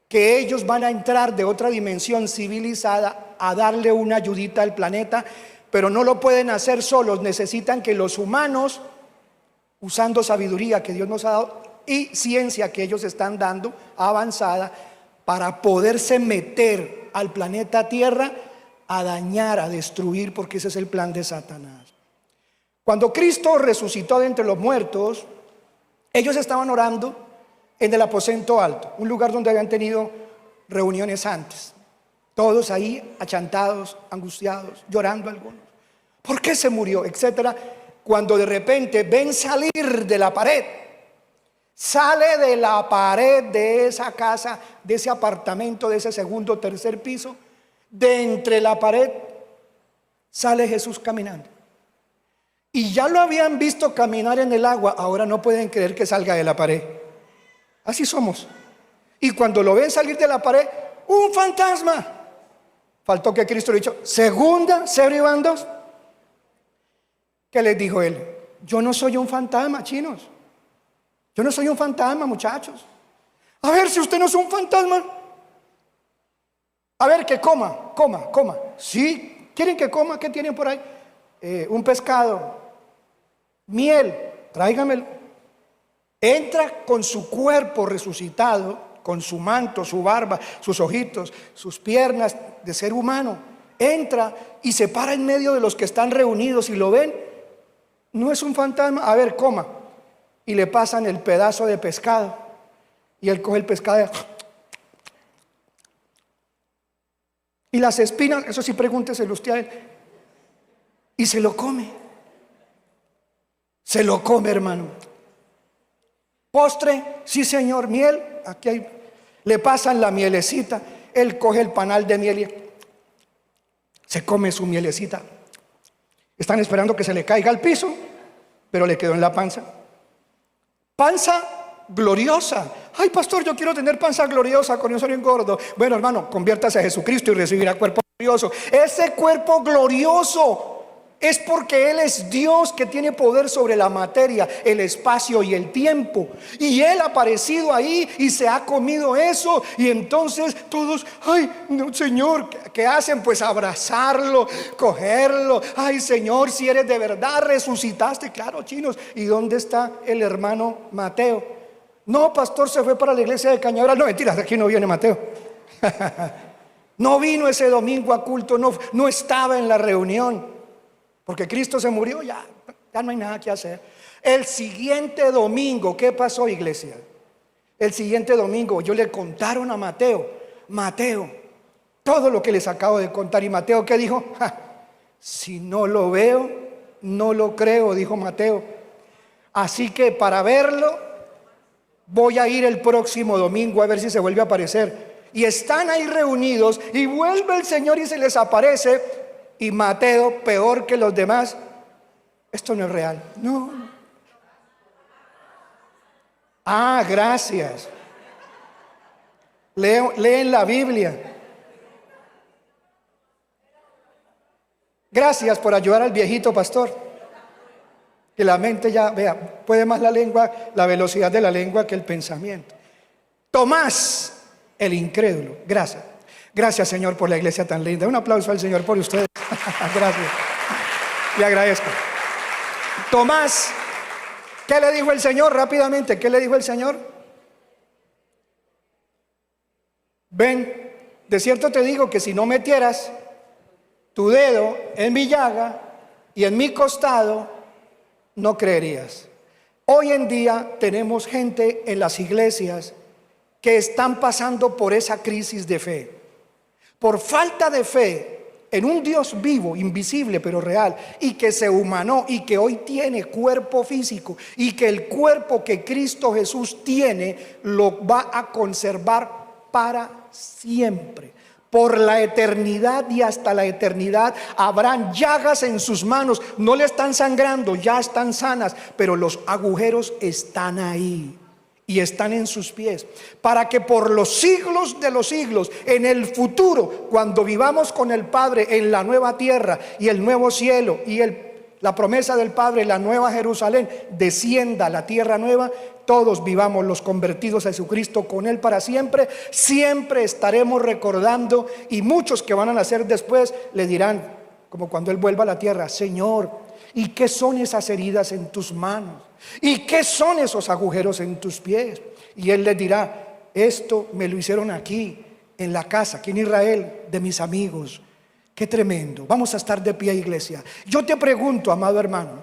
[SPEAKER 1] que ellos van a entrar de otra dimensión civilizada a darle una ayudita al planeta, pero no lo pueden hacer solos. Necesitan que los humanos, usando sabiduría que Dios nos ha dado y ciencia que ellos están dando avanzada, para poderse meter al planeta Tierra a dañar, a destruir, porque ese es el plan de Satanás. Cuando Cristo resucitó de entre los muertos, ellos estaban orando en el aposento alto, un lugar donde habían tenido reuniones antes. Todos ahí achantados, angustiados, llorando algunos. ¿Por qué se murió? Etcétera. Cuando de repente ven salir de la pared, sale de la pared de esa casa, de ese apartamento, de ese segundo o tercer piso, de entre la pared sale Jesús caminando. Y ya lo habían visto caminar en el agua, ahora no pueden creer que salga de la pared. Así somos. Y cuando lo ven salir de la pared, ¡un fantasma! Faltó que Cristo le dijo: segunda, 0 y van 2. ¿Qué les dijo él? Yo no soy un fantasma, chinos. Yo no soy un fantasma, muchachos. A ver, si usted no es un fantasma. A ver, que coma. ¿Sí? ¿Quieren que coma? ¿Qué tienen por ahí? Un pescado, miel, tráigamelo. Entra con su cuerpo resucitado, con su manto, su barba, sus ojitos, sus piernas de ser humano. Entra y se para en medio de los que están reunidos y lo ven. No es un fantasma. A ver, coma. Y le pasan el pedazo de pescado. Y él coge el pescado y las espinas, eso sí, pregúnteselo usted a él. Y se lo come. Se lo come, hermano. Postre, sí señor. Miel, aquí hay. Le pasan la mielecita. Él coge el panal de miel y se come su mielecita. Están esperando que se le caiga al piso, pero le quedó en la panza. Panza gloriosa. Ay, pastor, yo quiero tener panza gloriosa, con eso no engordo. Bueno, hermano, conviértase a Jesucristo y recibirá cuerpo glorioso. Ese cuerpo glorioso es porque Él es Dios, que tiene poder sobre la materia, el espacio y el tiempo. Y Él ha aparecido ahí y se ha comido eso. Y entonces todos, ay, no, Señor, ¿qué hacen? Pues abrazarlo, cogerlo. Ay, Señor, si eres de verdad, resucitaste. Claro, chinos. ¿Y dónde está el hermano Mateo? No, pastor, se fue para la iglesia de Cañaveral. No, mentira, aquí no viene Mateo. No vino ese domingo a culto, no estaba en la reunión. Porque Cristo se murió, ya no hay nada que hacer. El siguiente domingo, ¿qué pasó, iglesia? El siguiente domingo yo le contaron a Mateo, todo lo que les acabo de contar. Y Mateo, ¿qué dijo? Si no lo veo, no lo creo, dijo Mateo. Así que para verlo, voy a ir el próximo domingo a ver si se vuelve a aparecer. Y están ahí reunidos y vuelve el Señor y se les aparece. Y Mateo, peor que los demás, esto no es real. No. Ah, gracias. Leen la Biblia. Gracias por ayudar al viejito pastor. Que la mente ya, vea, puede más la lengua, la velocidad de la lengua que el pensamiento. Tomás, el incrédulo. Gracias. Gracias, Señor, por la iglesia tan linda. Un aplauso al Señor por ustedes. Gracias. Le agradezco. Tomás, ¿qué le dijo el Señor rápidamente? ¿Qué le dijo el Señor? Ven, de cierto te digo que si no metieras tu dedo en mi llaga y en mi costado, no creerías. Hoy en día tenemos gente en las iglesias que están pasando por esa crisis de fe. Por falta de fe en un Dios vivo, invisible pero real, y que se humanó y que hoy tiene cuerpo físico, y que el cuerpo que Cristo Jesús tiene lo va a conservar para siempre. Por la eternidad y hasta la eternidad habrán llagas en sus manos. No le están sangrando, ya están sanas, pero los agujeros están ahí y están en sus pies, para que por los siglos de los siglos, en el futuro, cuando vivamos con el Padre en la nueva tierra y el nuevo cielo y la promesa del Padre, la nueva Jerusalén, descienda la tierra nueva, todos vivamos los convertidos a Jesucristo con Él para siempre. Siempre estaremos recordando, y muchos que van a nacer después le dirán, como cuando Él vuelva a la tierra: Señor, ¿y qué son esas heridas en tus manos? ¿Y qué son esos agujeros en tus pies? Y Él les dirá: esto me lo hicieron aquí, en la casa, aquí en Israel, de mis amigos. Qué tremendo. Vamos a estar de pie, iglesia. Yo te pregunto, amado hermano,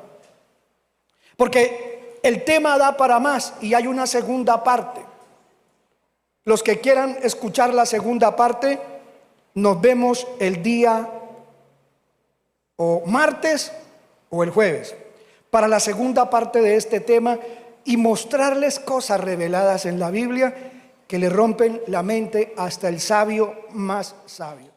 [SPEAKER 1] porque el tema da para más y hay una segunda parte. Los que quieran escuchar la segunda parte, nos vemos el día o martes o el jueves para la segunda parte de este tema y mostrarles cosas reveladas en la Biblia que le rompen la mente hasta el sabio más sabio.